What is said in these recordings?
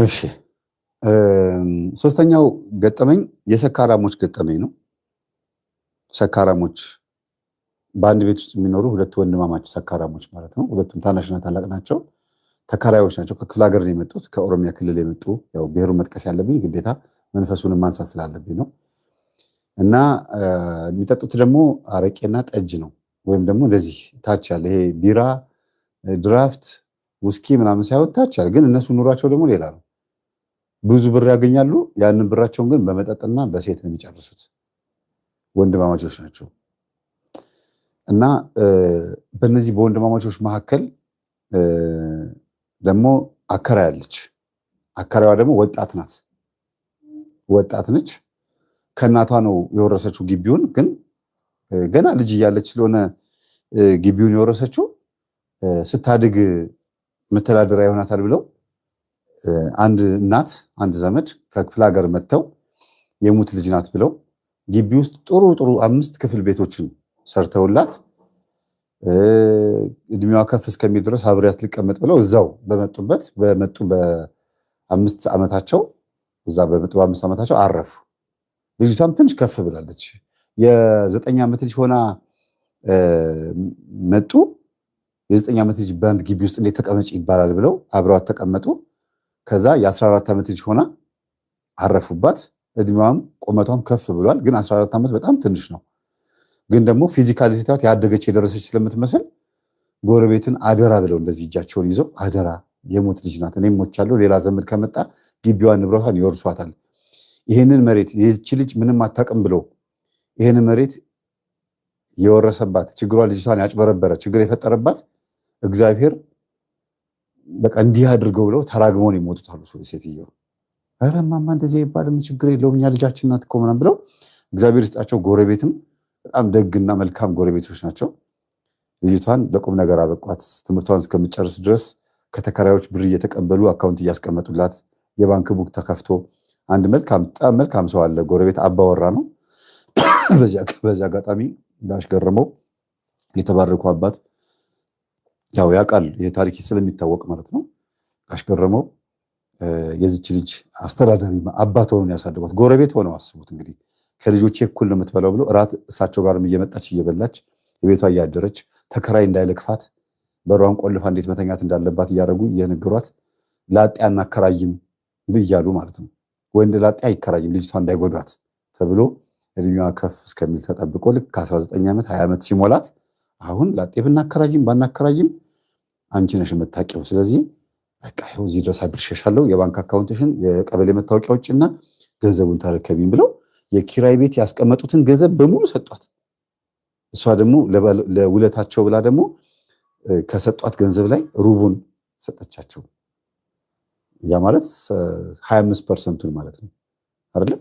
እሺ ሶስተኛው ገጠመኝ የሰካራሞች ገጠመኝ ነው። ሰካራሞች በአንድ ቤት ውስጥ የሚኖሩ ሁለት ወንድማማች ሰካራሞች ማለት ነው። ሁለቱም ታናሽና ታላቅ ናቸው። ተከራዮች ናቸው። ከክፍለ ሀገር ነው የመጡት፣ ከኦሮሚያ ክልል የመጡ ያው ብሔሩን መጥቀስ ያለብኝ ግዴታ መንፈሱን ማንሳት ስላለብኝ ነው። እና የሚጠጡት ደግሞ አረቄና ጠጅ ነው። ወይም ደግሞ እንደዚህ ታች ያለ ይሄ ቢራ፣ ድራፍት፣ ውስኪ ምናምን ሳይሆን ታች ያለ ግን እነሱ ኑሯቸው ደግሞ ሌላ ነው። ብዙ ብር ያገኛሉ። ያንን ብራቸውን ግን በመጠጥና በሴት ነው የሚጨርሱት። ወንድማማቾች ናቸው። እና በእነዚህ በወንድማማቾች መካከል ደግሞ አከራይ አለች። አከራይዋ ደግሞ ወጣት ናት። ወጣት ነች። ከእናቷ ነው የወረሰችው ግቢውን። ግን ገና ልጅ እያለች ስለሆነ ግቢውን የወረሰችው ስታድግ መተዳደሪያ ይሆናታል ብለው አንድ እናት አንድ ዘመድ ከክፍለ ሀገር መጥተው የሙት ልጅ ናት ብለው ግቢ ውስጥ ጥሩ ጥሩ 5 ክፍል ቤቶችን ሰርተውላት እድሜዋ ከፍ እስከሚል ድረስ አብሬያት ሊቀመጥ ብለው እዛው በመጡ በ5 ዓመታቸው እዛ በመጡ በ5 ዓመታቸው አረፉ። ልጅቷም ትንሽ ከፍ ብላለች። የ9 ዓመት ልጅ ሆና መጡ። የ9 ዓመት ልጅ በአንድ ግቢ ውስጥ እንዴት ተቀመጭ ይባላል ብለው አብረዋት ተቀመጡ። ከዛ የ14 ዓመት ልጅ ሆና አረፉባት። እድሜዋም ቁመቷም ከፍ ብሏል። ግን 14 ዓመት በጣም ትንሽ ነው። ግን ደግሞ ፊዚካሊ ስታት ያደገች የደረሰች ስለምትመስል ጎረቤትን አደራ ብለው እንደዚህ እጃቸውን ይዘው አደራ የሞት ልጅ ናት፣ እኔም ሞቻለሁ፣ ሌላ ዘመድ ከመጣ ግቢዋን ንብረቷን ይወርሷታል። ይህንን መሬት ይህች ልጅ ምንም አታውቅም ብለው ይህንን መሬት የወረሰባት ችግሯ ልጅቷን ያጭበረበረ ችግር የፈጠረባት እግዚአብሔር በቃ እንዲህ አድርገው ብለው ተራግመውን የሞቱት አሉ። ሴትየው ኧረ እማማ እንደዚህ አይባልም፣ ችግር የለውም እኛ ልጃችን ናት እኮ ምናምን ብለው እግዚአብሔር ይስጣቸው። ጎረቤትም በጣም ደግና መልካም ጎረቤቶች ናቸው። ልጅቷን ለቁም ነገር አበቋት። ትምህርቷን እስከምጨርስ ድረስ ከተከራዮች ብር እየተቀበሉ አካውንት እያስቀመጡላት የባንክ ቡክ ተከፍቶ አንድ መልካም ሰው አለ። ጎረቤት አባወራ ነው። በዚህ አጋጣሚ እንዳሽገረመው የተባረኩ አባት ያው ያውቃል ይሄ ታሪክ ስለሚታወቅ ማለት ነው። አሽገረመው የዚች ልጅ አስተዳዳሪ አባት ሆነው ያሳደጓት ጎረቤት ሆነው አስቡት እንግዲህ ከልጆቼ እኩል ነው የምትበላው ብሎ እራት እሳቸው ጋርም እየመጣች እየበላች የቤቷ እያደረች ተከራይ እንዳይለክፋት በሯን ቆልፋ እንዴት መተኛት እንዳለባት እያደረጉ እየነገሯት ላጤ አናከራይም ብያሉ ማለት ነው። ወንድ ላጤ አይከራይም ልጅቷ እንዳይጎዷት ተብሎ እድሜዋ ከፍ እስከሚል ተጠብቆ ልክ ከ19 ዓመት 20 ዓመት ሲሞላት አሁን ላጤ ብናከራይም ባናከራይም አንቺ ነሽ የምታውቂው፣ ስለዚህ በቃ ይኸው እዚህ ድረስ አድርሼሻለሁ፣ የባንክ አካውንትሽን የቀበሌ መታወቂያዎችና ገንዘቡን ታረከቢም ብለው የኪራይ ቤት ያስቀመጡትን ገንዘብ በሙሉ ሰጧት። እሷ ደግሞ ለውለታቸው ብላ ደግሞ ከሰጧት ገንዘብ ላይ ሩቡን ሰጠቻቸው። ያ ማለት 25% ማለት ነው አይደል?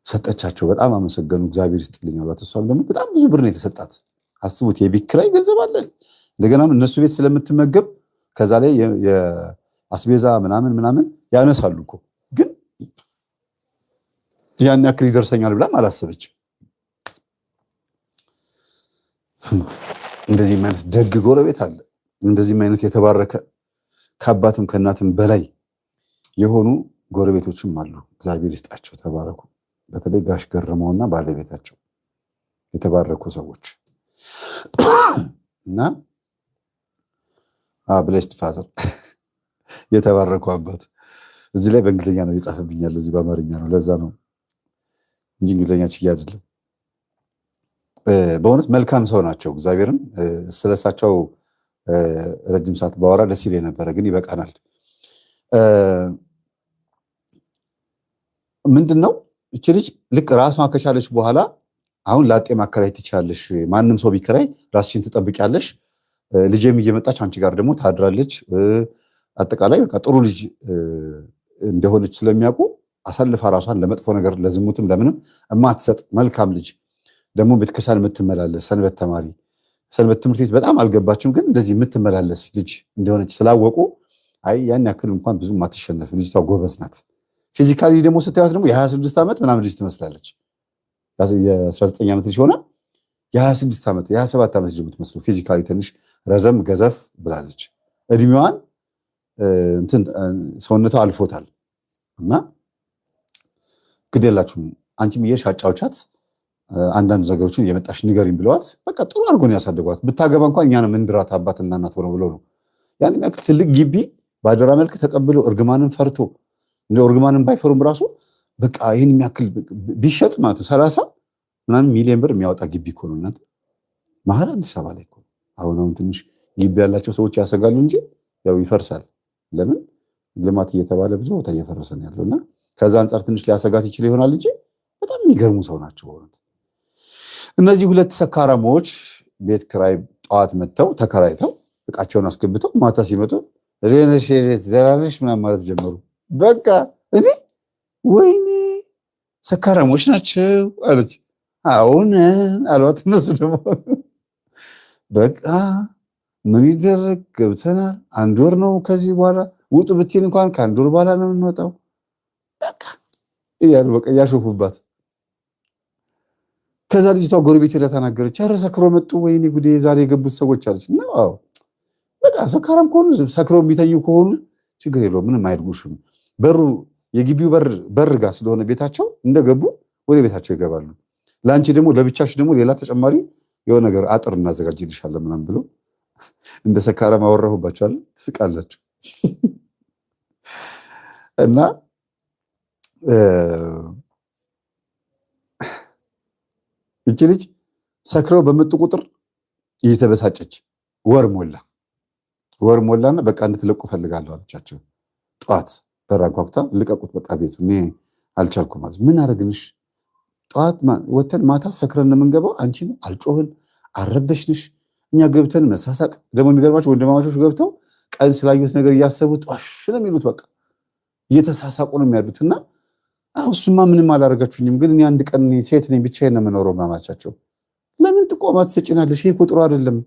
ሰጠቻቸው። በጣም አመሰገኑ። እግዚአብሔር ይስጥልኝ አሏት። እሷም ደግሞ በጣም ብዙ ብር ነው የተሰጣት። አስቡት፣ የቤት ኪራይ ገንዘብ አለ። እንደገናም እነሱ ቤት ስለምትመገብ ከዛ ላይ የአስቤዛ ምናምን ያነሳሉ እኮ ግን ያን ያክል ይደርሰኛል ብላም አላሰበችም። እንደዚህ ማለት ደግ ጎረቤት አለ። እንደዚህ አይነት የተባረከ ከአባትም ከእናትም በላይ የሆኑ ጎረቤቶችም አሉ። እግዚአብሔር ይስጣቸው፣ ተባረኩ። በተለይ ጋሽ ገረመውና ባለቤታቸው የተባረኩ ሰዎች እና ብሌስድ ፋዘር የተባረኩ አባት። እዚህ ላይ በእንግሊዝኛ ነው የጻፈብኛል፣ እዚህ በአማርኛ ነው። ለዛ ነው እንጂ እንግሊዝኛ ችዬ አይደለም። በእውነት መልካም ሰው ናቸው። እግዚአብሔርን ስለሳቸው ረጅም ሰዓት ባወራ ደስ ይለኝ ነበረ፣ ግን ይበቃናል። ምንድን ነው እቺ ልጅ ልክ ራሷን ከቻለች በኋላ አሁን ላጤ ማከራይ ትችላለሽ፣ ማንም ሰው ቢከራይ ራስሽን ትጠብቂያለሽ፣ ልጄም እየመጣች አንቺ ጋር ደግሞ ታድራለች። አጠቃላይ በቃ ጥሩ ልጅ እንደሆነች ስለሚያውቁ አሳልፋ ራሷን ለመጥፎ ነገር ለዝሙትም ለምንም እማትሰጥ መልካም ልጅ ደግሞ ቤተክርስቲያን የምትመላለስ ሰንበት ተማሪ፣ ሰንበት ትምህርት ቤት በጣም አልገባችም፣ ግን እንደዚህ የምትመላለስ ልጅ እንደሆነች ስላወቁ አይ ያን ያክል እንኳን ብዙ ማትሸነፍ ልጅቷ ጎበዝ ናት። ፊዚካሊ ደግሞ ስታያት ደግሞ የ26 ዓመት ምናምን ልጅ ትመስላለች። የ19 ዓመት ልጅ ሆና የ26 ዓመት የ27 ዓመት ልጅ የምትመስለው ፊዚካሊ ትንሽ ረዘም ገዘፍ ብላለች። እድሜዋን እንትን ሰውነቷ አልፎታል እና ግዴላችሁም አንቺም እየሻጫውቻት አንዳንድ ነገሮችን የመጣሽ ንገሪኝ ብለዋት በቃ ጥሩ አድርጎ ነው ያሳደጓት። ብታገባ እንኳን እኛን ምንድራት አባትና እናት ሆነው ብሎ ነው ያን ያክል ትልቅ ግቢ ባደራ መልክ ተቀብሎ እርግማንን ፈርቶ እንደ እርግማንን ባይፈሩም ራሱ በቃ ይሄን የሚያክል ቢሸጥ ማለት 30 ምናምን ሚሊዮን ብር የሚያወጣ ግቢ እኮ ነው እናንተ መሀል አዲስ አበባ ላይ እኮ። አሁን ትንሽ ግቢ ያላቸው ሰዎች ያሰጋሉ እንጂ ያው ይፈርሳል። ለምን ልማት እየተባለ ብዙ ቦታ እየፈረሰ ነው ያለውና ከዛ አንፃር ትንሽ ሊያሰጋት ይችል ይሆናል እንጂ በጣም የሚገርሙ ሰው ናቸው በእውነት። እነዚህ ሁለት ሰካራሞች ቤት ክራይ ጠዋት መጥተው ተከራይተው እቃቸውን አስገብተው ማታ ሲመጡ ሬነሽ ዘራነሽ ምናምን ማለት ጀመሩ። በቃ እንዴ ወይኔ ሰካራሞች ናቸው አለች። አሁን አሏት። እነሱ ደግሞ በቃ ምን ይደረግ ገብተናል፣ 1 ወር ነው ከዚህ በኋላ ውጡ ብትል እንኳን ከ1 ወር በኋላ ነው የምንወጣው በቃ እያሉ በቃ ያሾፉባት። ከዛ ልጅቷ ጎረቤት ሄዳ ተናገረች። ኧረ ሰክሮ መጡ ወይኔ ጉዴ ዛሬ የገቡት ሰዎች አለች። ነው በቃ ሰካራም ከሆኑ ሰክሮ የሚተኙ ከሆኑ ችግር የለውም ምንም አይድጉሽም። በሩ የግቢው በር ጋር ስለሆነ ቤታቸው እንደገቡ ወደ ቤታቸው ይገባሉ። ለአንቺ ደግሞ ለብቻሽ ደግሞ ሌላ ተጨማሪ የሆነ ነገር አጥር እናዘጋጅልሻለን ምናምን ብሎ እንደ ሰካራም አወራሁባቸዋል። ትስቃላችሁ። እና እቺ ልጅ ሰክረው በመጡ ቁጥር እየተበሳጨች ወር ሞላና በቃ እንድትለቁ ፈልጋለሁ አለቻቸው። ጠዋት በራንኳኩታ ልቀቁት በቃ ቤቱ እኔ አልቻልኩም ማለት ምን አረግንሽ? ጠዋት ወተን ማታ ሰክረን የምንገባው አንቺን አልጮህን አረበሽንሽ። እኛ ገብተን መሳሳቅ ደግሞ የሚገርማቸው ወንድማማቾች ገብተው ቀን ስላዩት ነገር እያሰቡ ጧሽ ነው የሚሉት። በቃ እየተሳሳቁ ነው የሚያሉትና እሱማ ምንም አላረጋችሁኝም፣ ግን እኔ አንድ ቀን ሴት ነኝ ብቻዬን ነው የምኖረው ማማቻቸው። ለምን ጥቆማ ትሰጪናለሽ? ይሄ እኮ ጥሩ አይደለም።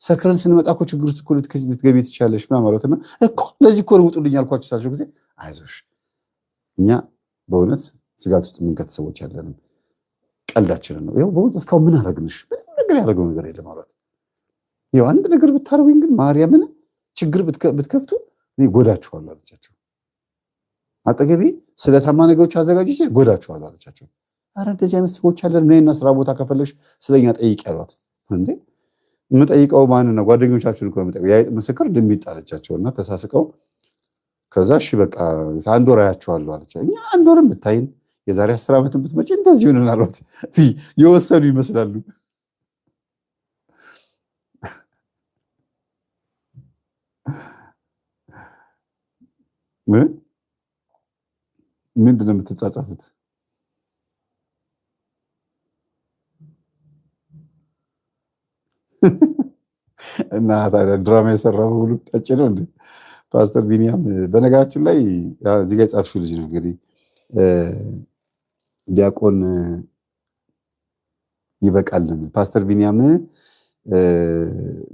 ሰክረን ስንመጣ እኮ ችግር ውስጥ እኮ ልትገቢ ትችያለሽ ማለትና እኮ ለዚህ እኮ ነው ውጡልኝ አልኳችሁ ሳልሽው ጊዜ አይዞሽ እኛ በእውነት ስጋት ውስጥ የምንከት ሰዎች ያለንም ቀልዳችንን ነው። ይኸው በእውነት እስካሁን ምን አረግንሽ? ምንም ነገር ያደረገው ነገር የለም አሏት። ይኸው አንድ ነገር ብታረጉኝ ግን ማርያምን ችግር ብትከፍቱ እኔ ጎዳችኋለሁ አለቻቸው። አጠገቤ ስለታማ ነገሮች አዘጋጅቼ ጎዳችኋለሁ አለቻቸው። አረ እንደዚህ አይነት ሰዎች አለን። እኔና ስራ ቦታ ከፈለሽ ስለኛ ጠይቂ ያሏት። እንዴ የምጠይቀው ማን ነው? ጓደኞቻችን እኮ የምጠይቀው የአይጥ ምስክር ድንቢጥ አለቻቸውና ተሳስቀው ከዛ እሺ በቃ 1 ወር አያቸዋለሁ አለቻቸው። እኛ 1 ወርም ብታይን የዛሬ 10 ዓመትን ብትመጪ እንደዚህ ሆነን አሏት። የወሰኑ ይመስላሉ። ምንድን ነው የምትጻጻፉት? እና ታዲያ ድራማ የሰራው ሁሉ ጠጭ ነው እንዴ? ፓስተር ቢኒያም በነገራችን ላይ እዚህ ጋር የጻፍሽው ልጅ ነው እንግዲህ ዲያቆን ይበቃል። ፓስተር ቢኒያም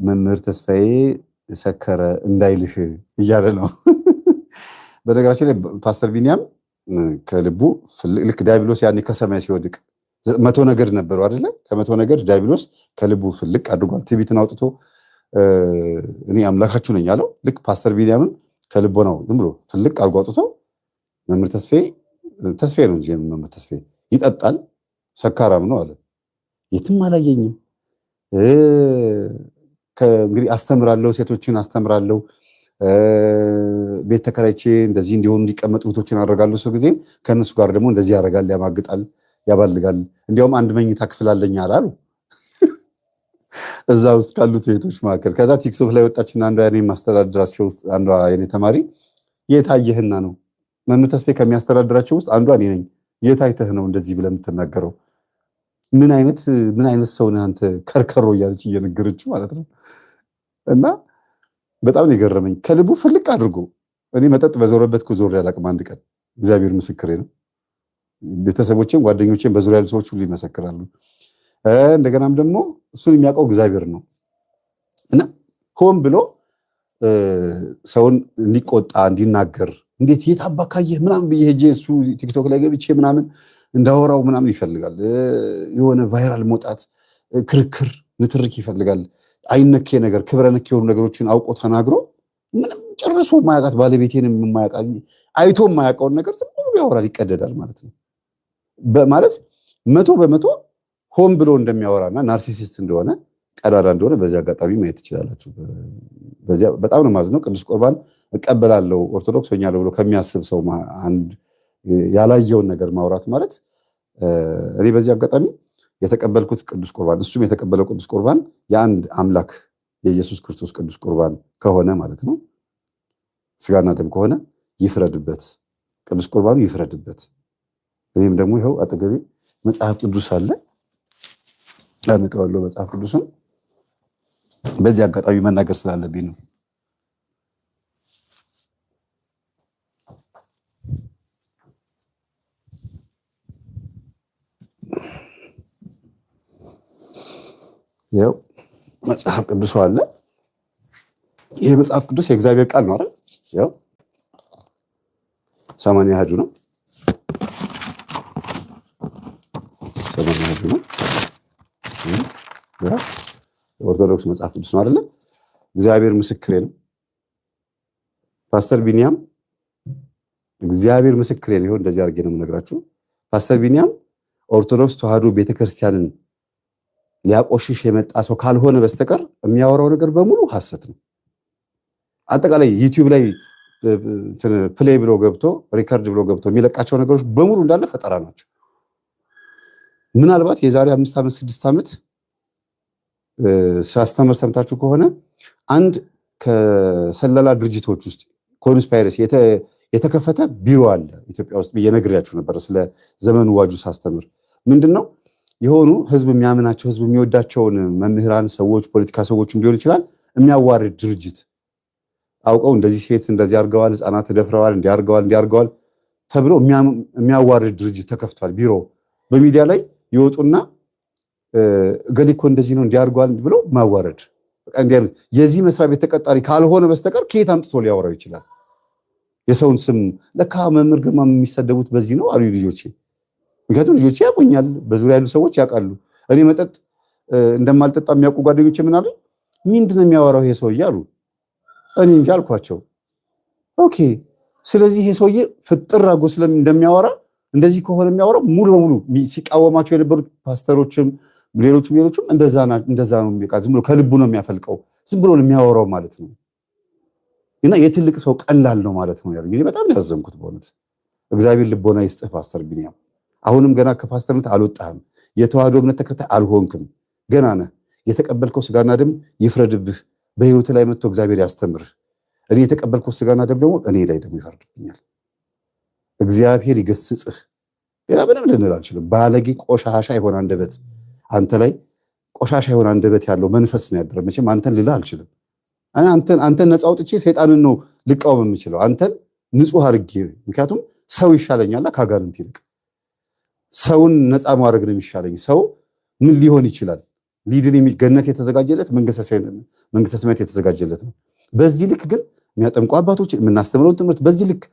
መምህር ተስፋዬ ሰከረ እንዳይልህ እያለ ነው። በነገራችን ላይ ፓስተር ቢኒያም ከልቡ ልክ ዲያብሎስ ያኔ ከሰማይ ሲወድቅ 100 ነገድ ነበሩ አይደለ? ከ100 ነገድ ዲያብሎስ ከልቡ ፍልቅ አድርጓል። ትዕቢትን አውጥቶ እኔ አምላካችሁ ነኝ ያለው ልክ ፓስተር ቢኒያም ከልቦ ነው ዝም ብሎ ፍልቅ አድርጎ አውጥቶ መምህር ተስፋዬ ነው እንጂ መምህር ተስፋዬ ይጠጣል ሰካራም ነው አለ። የትም አላየኝም። እንግዲህ አስተምራለሁ፣ ሴቶችን አስተምራለሁ፣ ቤት ተከራይቼ እንደዚህ እንዲሆኑ እንዲቀመጡ እህቶችን አደርጋለሁ። ሰው ጊዜ ከእነሱ ጋር ደግሞ እንደዚህ ያደርጋል፣ ያማግጣል፣ ያባልጋል። እንዲያውም 1 መኝታ ክፍል አለኝ አላሉ እዛ ውስጥ ካሉት ሴቶች መካከል። ከዛ ቲክቶክ ላይ ወጣችና አንዷ የኔ ማስተዳደራቸው ውስጥ አንዷ የኔ ተማሪ የታየህና ነው መምህር ተስፋዬ ከሚያስተዳድራቸው ውስጥ አንዷ እኔ ነኝ፣ የታይተህ ነው እንደዚህ ብለህ የምትናገረው? ምን አይነት ሰው ነህ አንተ ከርከሮ እያለች እየነገረችው ማለት ነው። እና በጣም ነው የገረመኝ። ከልቡ ፍልቅ አድርጎ እኔ መጠጥ በዞረበት ዞር ያላቅም አንድ ቀን እግዚአብሔር ምስክሬ ነው። ቤተሰቦቼም ጓደኞቼም በዙሪያ ያሉ ሰዎች ሁሉ ይመሰክራሉ። እንደገናም ደግሞ እሱን የሚያውቀው እግዚአብሔር ነው። እና ሆን ብሎ ሰውን እንዲቆጣ እንዲናገር እንዴት የታባካየህ ምናምን ብዬ ሄጄ እሱ ቲክቶክ ላይ ገብቼ ምናምን እንዳወራው ምናምን ይፈልጋል። የሆነ ቫይራል መውጣት፣ ክርክር፣ ንትርክ ይፈልጋል። አይነኬ ነገር ክብረ ነክ የሆኑ ነገሮችን አውቆ ተናግሮ ምንም ጨርሶ ማያውቃት ባለቤቴንም ማያውቃት አይቶ ማያውቀውን ነገር ዝም ብሎ ያወራል፣ ይቀደዳል ማለት ነው። በማለት 100% ሆን ብሎ እንደሚያወራና ናርሲሲስት እንደሆነ ቀዳዳ እንደሆነ በዚህ አጋጣሚ ማየት ትችላላችሁ። በዚያ በጣም ነው ማዝነው። ቅዱስ ቁርባን እቀበላለሁ ኦርቶዶክስ ሆኛለሁ ብሎ ከሚያስብ ሰው አንድ ያላየውን ነገር ማውራት ማለት እኔ በዚህ አጋጣሚ የተቀበልኩት ቅዱስ ቁርባን እሱም የተቀበለው ቅዱስ ቁርባን የአንድ አምላክ የኢየሱስ ክርስቶስ ቅዱስ ቁርባን ከሆነ ማለት ነው፣ ስጋና ደም ከሆነ ይፍረድበት፣ ቅዱስ ቁርባኑ ይፍረድበት። እኔም ደግሞ ይኸው አጠገቤ መጽሐፍ ቅዱስ አለ አመጣዋለሁ። መጽሐፍ ቅዱስን በዚህ አጋጣሚ መናገር ስላለብኝ ነው። ያው መጽሐፍ ቅዱስ አለ። ይሄ መጽሐፍ ቅዱስ የእግዚአብሔር ቃል ነው አይደል? ያው 80 አሐዱ ነው። 80 አሐዱ ነው። ኦርቶዶክስ መጽሐፍ ቅዱስ ነው አይደል? እግዚአብሔር ምስክሬ ነው። ፓስተር ቢኒያም እግዚአብሔር ምስክሬ ነው። እንደዚህ አድርጌ ነው የምነግራችሁ። ፓስተር ቢኒያም ኦርቶዶክስ ተዋህዶ ቤተክርስቲያንን ሊያቆሽሽ የመጣ ሰው ካልሆነ በስተቀር የሚያወራው ነገር በሙሉ ሐሰት ነው። አጠቃላይ ዩቲዩብ ላይ ፕሌይ ብሎ ገብቶ ሪከርድ ብሎ ገብቶ የሚለቃቸው ነገሮች በሙሉ እንዳለ ፈጠራ ናቸው። ምናልባት የዛሬ 5 ዓመት 6 ዓመት ሲያስተምር ሰምታችሁ ከሆነ አንድ ከሰለላ ድርጅቶች ውስጥ ኮንስፓይረሲ የተከፈተ ቢሮ አለ ኢትዮጵያ ውስጥ ብየነግሬያችሁ ነበር። ስለ ዘመኑ ዋጁ ሳስተምር ምንድነው የሆኑ ህዝብ የሚያምናቸው ህዝብ የሚወዳቸውን መምህራን ሰዎች ፖለቲካ ሰዎችም ሊሆን ይችላል የሚያዋርድ ድርጅት አውቀው እንደዚህ ሴት እንደዚህ አርገዋል፣ ህፃናት ተደፍረዋል፣ እንዲያርገዋል ተብሎ የሚያዋርድ ድርጅት ተከፍቷል። ቢሮ በሚዲያ ላይ ይወጡና ገሊኮ እንደዚህ ነው እንዲያርገዋል ብሎ ማዋረድ። በቃ እንዲያሩ የዚህ መስሪያ ቤት ተቀጣሪ ካልሆነ በስተቀር ከየት አምጥቶ ሊያወራው ይችላል? የሰውን ስም ለካ መምህር ግርማ የሚሰደቡት በዚህ ነው አሉ ልጆቼ። ምክንያቱም ልጆቼ ያቆኛል፣ በዙሪያ ያሉ ሰዎች ያውቃሉ። እኔ መጠጥ እንደማልጠጣ የሚያውቁ ጓደኞቼ ምን አሉ፣ ምንድነው የሚያወራው ይሄ ሰውዬ አሉ። እኔ እንጃ አልኳቸው። ኦኬ ስለዚህ ይሄ ሰውዬ ፍጥር አድርጎ እንደሚያወራ እንደዚህ ከሆነ የሚያወራው ሙሉ በሙሉ ሲቃወማቸው የነበሩት ፓስተሮችም ሌሎችም እንደዛ ነው። ዝም ብሎ ከልቡ ነው የሚያፈልቀው፣ ዝም ብሎ ነው የሚያወራው ማለት ነው። እና የትልቅ ሰው ቀላል ነው ማለት ነው ያሉኝ። እኔ በጣም ያዘንኩት በእውነት እግዚአብሔር ልቦና ይስጥህ ፓስተር ቢኒያም። አሁንም ገና ከፓስተርነት አልወጣህም፣ የተዋህዶ እምነት ተከታይ አልሆንክም፣ ገና ነህ። የተቀበልከው ስጋና ደም ይፍረድብህ፣ በህይወት ላይ መጥቶ እግዚአብሔር ያስተምርህ። እኔ የተቀበልከው ስጋና ደም ደግሞ እኔ ላይ ደግሞ ይፈርድብኛል። እግዚአብሔር ይገስጽህ። ሌላ ምንም ልንል አንችልም። ባለጌ ቆሻሻ የሆነ አንደበት አንተ ላይ ቆሻሻ የሆነ አንደበት ያለው መንፈስ ነው ያደረ። መቼም አንተን ልልህ አልችልም። አንተን ነፃ አውጥቼ ሰይጣንን ነው ልቃወም የምችለው፣ አንተን ንጹህ አድርጌ። ምክንያቱም ሰው ይሻለኛል ከአጋንንት ይልቅ ሰውን ነፃ ማድረግ ነው የሚሻለኝ። ሰው ምን ሊሆን ይችላል? ሊድን ገነት የተዘጋጀለት መንግስተ ሰማያት የተዘጋጀለት ነው። በዚህ ልክ ግን የሚያጠምቁ አባቶች የምናስተምረውን ትምህርት በዚህ ልክ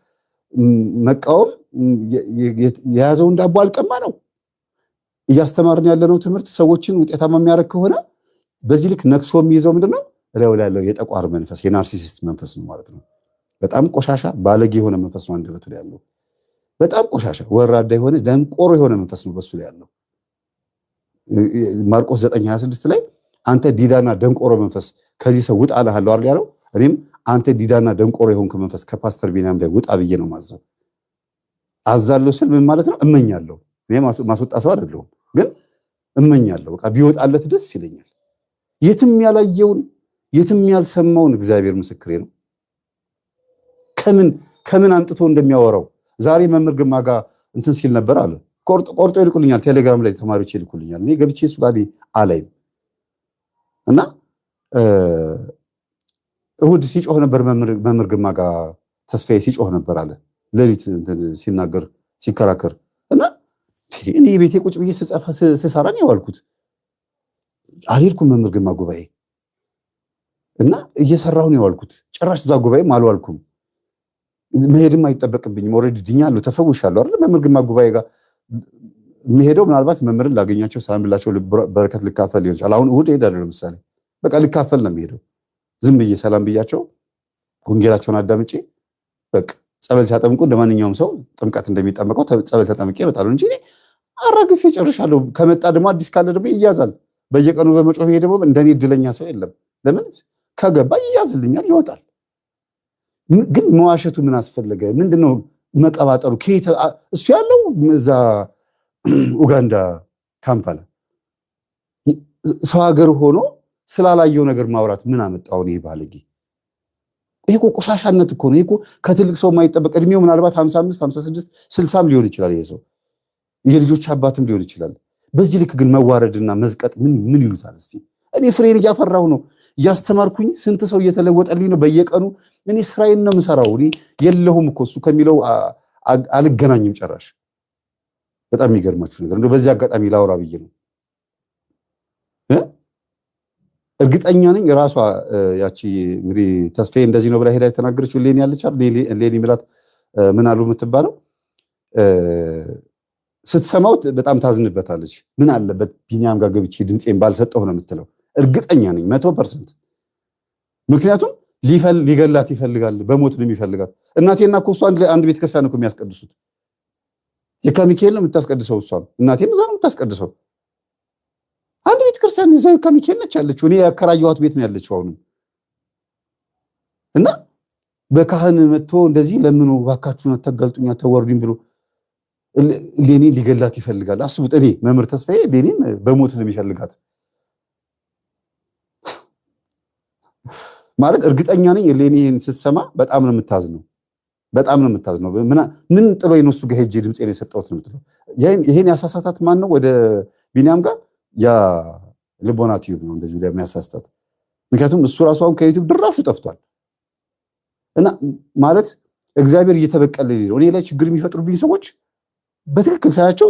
መቃወም የያዘውን ዳቦ አልቀማ ነው። እያስተማርን ያለነው ትምህርት ሰዎችን ውጤታማ የሚያደርግ ከሆነ በዚህ ልክ ነክሶ የሚይዘው ምንድነው? እላዩ ላይ ያለው የጠቋር መንፈስ የናርሲሲስት መንፈስ ነው ማለት ነው። በጣም ቆሻሻ ባለጌ የሆነ መንፈስ ነው አንደበቱ ላይ ያለው። በጣም ቆሻሻ ወራዳ የሆነ ደንቆሮ የሆነ መንፈስ ነው በሱ ላይ ያለው። ማርቆስ 9:26 ላይ አንተ ዲዳና ደንቆሮ መንፈስ ከዚህ ሰው ውጣ አልሃለሁ አይደል ያለው። እኔም አንተ ዲዳና ደንቆሮ የሆንክ መንፈስ ከፓስተር ቢኒያም ላይ ውጣ ብዬ ነው ማዘው። አዛለሁ ስል ምን ማለት ነው? እመኛለሁ። እኔ ማስወጣ ሰው አይደለሁም፣ ግን እመኛለሁ። በቃ ቢወጣለት ደስ ይለኛል። የትም ያላየውን የትም ያልሰማውን እግዚአብሔር ምስክሬ ነው ከምን አምጥቶ እንደሚያወራው። ዛሬ መምህር ግርማ ጋር እንትን ሲል ነበር አለ። ቆርጦ ይልኩልኛል፣ ቴሌግራም ላይ ተማሪዎች ይልኩልኛል። እኔ ገብቼ እሱ ጋር አላይም። እና እሁድ ሲጮህ ነበር መምህር ግርማ ጋር ተስፋዬ ሲጮህ ነበር አለ። ሌሊት ሲናገር ሲከራከር እና እኔ ቤቴ ቁጭ ብዬ ስሰራ ነው ያዋልኩት። አልሄድኩም መምህር ግርማ ጉባኤ እና እየሰራሁ ነው ያዋልኩት። ጭራሽ እዛ ጉባኤም አልዋልኩም። መሄድም አይጠበቅብኝም። ኦልሬዲ ድኛለሁ፣ ተፈውሻለሁ አይደል? መምህር ግርማ ጉባኤ ጋር የሚሄደው ምናልባት መምህርን ላገኛቸው ሰላም ብላቸው በረከት ልካፈል ሊሆን ይችላል። አሁን እሁድ እሄዳለሁ ለምሳሌ፣ በቃ ልካፈል ነው የሚሄደው። ዝም ብዬ ሰላም ብያቸው ወንጌላቸውን አዳምጬ በቃ ጸበል ሲያጠምቁ እንደማንኛውም ሰው ጥምቀት እንደሚጠመቀው ጸበል ተጠምቄ እመጣለሁ እንጂ አራግፌ ጨርሻለሁ። ከመጣ ደግሞ አዲስ ካለ ደግሞ ይያዛል። በየቀኑ በመጮህ ደግሞ እንደኔ እድለኛ ሰው የለም። ለምን ከገባ ይያዝልኛል፣ ይወጣል። ግን መዋሸቱ ምን አስፈለገ? ምንድነው መቀባጠሩ? እሱ ያለው እዛ ኡጋንዳ ካምፓላ ሰው ሀገር ሆኖ ስላላየው ነገር ማውራት ምን አመጣው? ይሄ ባለጌ ይሄ ቆሻሻነት እኮ ነው። ይሄ ከትልቅ ሰው የማይጠበቅ እድሜው ምናልባት 55 56 60 ሊሆን ይችላል። ይሄ ሰው የልጆች አባትም ሊሆን ይችላል። በዚህ ልክ ግን መዋረድና መዝቀጥ ምን ይሉታል? እስቲ እኔ ፍሬን እያፈራሁ ነው፣ እያስተማርኩኝ ስንት ሰው እየተለወጠልኝ ነው በየቀኑ። እኔ ስራዬን ነው የምሰራው። እኔ የለሁም እኮ እሱ ከሚለው አልገናኝም ጭራሽ። በጣም የሚገርማችሁ ነገር እንደው በዚህ አጋጣሚ ላውራ ብዬ ነው። እርግጠኛ ነኝ ራሷ ያቺ እንግዲህ ተስፋዬ እንደዚህ ነው ብላ ሄዳ የተናገረችው ሌኒ ያለች አይደል? ሌኒ ምላት ምን አሉ የምትባለው ስትሰማው በጣም ታዝንበታለች። ምን አለበት ቢኒያም ጋር ገብቼ ድምፄን ባልሰጠው ነው የምትለው። እርግጠኛ ነኝ 100%። ምክንያቱም ሊገላት ይፈልጋል፣ በሞት ነው የሚፈልጋት። እናቴና እኮ እሷ አንድ ቤተ ክርስቲያን እኮ የሚያስቀድሱት የካ ሚካኤል ነው የምታስቀድሰው። እሷም እናቴም እዛ ነው የምታስቀድሰው። አንድ ቤተ ክርስቲያን እዛው የካ ሚካኤል ነች ያለችው። እኔ ያከራየኋት ቤት ነው ያለችው አሁንም። እና በካህን መጥቶ እንደዚህ ለምኑ ባካችሁን አታጋልጡኝ አታዋርዱኝ ብሎ ሌኒን ሊገላት ይፈልጋል። አስቡት። እኔ መምህር ተስፋዬ ሌኒን በሞት ነው የሚፈልጋት ማለት እርግጠኛ ነኝ። ሌኒን ስትሰማ በጣም ነው የምታዝነው፣ በጣም ነው የምታዝነው። ምን ጥሎ የነሱ ጋር ሄጄ ድምፄን የሰጠሁት ነው የምትለው። ይሄን ያሳሳታት ማን ነው? ወደ ቢኒያም ጋር ያ ልቦና ቲዩብ ነው እንደዚህ ብለ የሚያሳስታት። ምክንያቱም እሱ ራሱ አሁን ከዩቲዩብ ድራሹ ጠፍቷል። እና ማለት እግዚአብሔር እየተበቀለልኝ ነው። እኔ ላይ ችግር የሚፈጥሩብኝ ሰዎች በትክክል ሳያቸው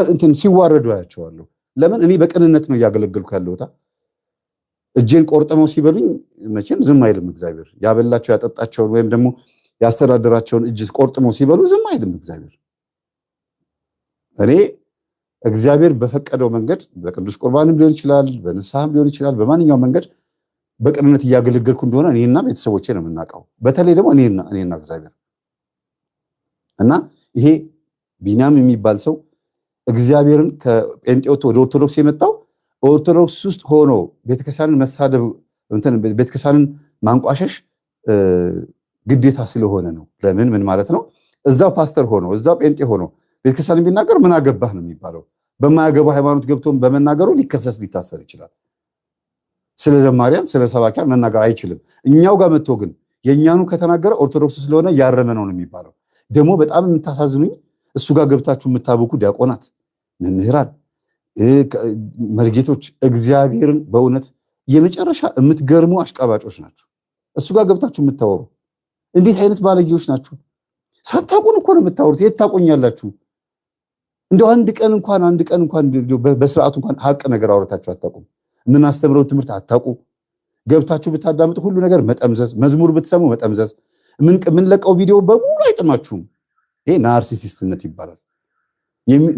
እንትን ሲዋረዱ ያያቸዋለሁ። ለምን? እኔ በቅንነት ነው እያገለገልኩ ያለሁት። እጄን ቆርጥመው ሲበሉኝ መቼም ዝም አይልም እግዚአብሔር። ያበላቸው ያጠጣቸውን ወይም ደግሞ ያስተዳደራቸውን እጅ ቆርጥመው ሲበሉ ዝም አይልም እግዚአብሔር። እኔ እግዚአብሔር በፈቀደው መንገድ በቅዱስ ቁርባንም ሊሆን ይችላል፣ በንስሐም ሊሆን ይችላል፣ በማንኛውም መንገድ በቅንነት እያገለገልኩ እንደሆነ እኔና ቤተሰቦቼ ነው የምናውቀው። በተለይ ደግሞ እኔና እግዚአብሔር እና ይሄ ቢኒያም የሚባል ሰው እግዚአብሔርን ከጴንጤዎት ወደ ኦርቶዶክስ የመጣው ኦርቶዶክስ ውስጥ ሆኖ ቤተክርስቲያንን መሳደብ ቤተክርስቲያንን ማንቋሸሽ ግዴታ ስለሆነ ነው። ለምን? ምን ማለት ነው? እዛው ፓስተር ሆኖ እዛው ጴንጤ ሆኖ ቤተክርስቲያንን ቢናገር ምን አገባህ ነው የሚባለው። በማያገባ ሃይማኖት ገብቶ በመናገሩ ሊከሰስ ሊታሰር ይችላል። ስለ ዘማሪያን ስለ ሰባኪያን መናገር አይችልም። እኛው ጋር መጥቶ ግን የኛኑ ከተናገረ ኦርቶዶክስ ስለሆነ ያረመ ነው የሚባለው። ደግሞ በጣም የምታሳዝኑኝ እሱ ጋር ገብታችሁ የምታበኩ ዲያቆናት፣ መምህራን፣ መርጌቶች እግዚአብሔርን በእውነት የመጨረሻ የምትገርሙ አሽቃባጮች ናቸው። እሱ ጋር ገብታችሁ የምታወሩ እንዴት አይነት ባለጌዎች ናቸው! ሳታውቁን እኮ ነው የምታወሩት። የት ታቆኛላችሁ? እንደው አንድ ቀን እንኳን በስርዓቱ እንኳን ሀቅ ነገር አውርታችሁ አታውቁም። የምናስተምረው ትምህርት አታውቁ። ገብታችሁ ብታዳምጡ ሁሉ ነገር መጠምዘዝ፣ መዝሙር ብትሰሙ መጠምዘዝ፣ የምንለቀው ቪዲዮ በሙሉ አይጥማችሁም። ይሄ ናርሲሲስትነት ይባላል።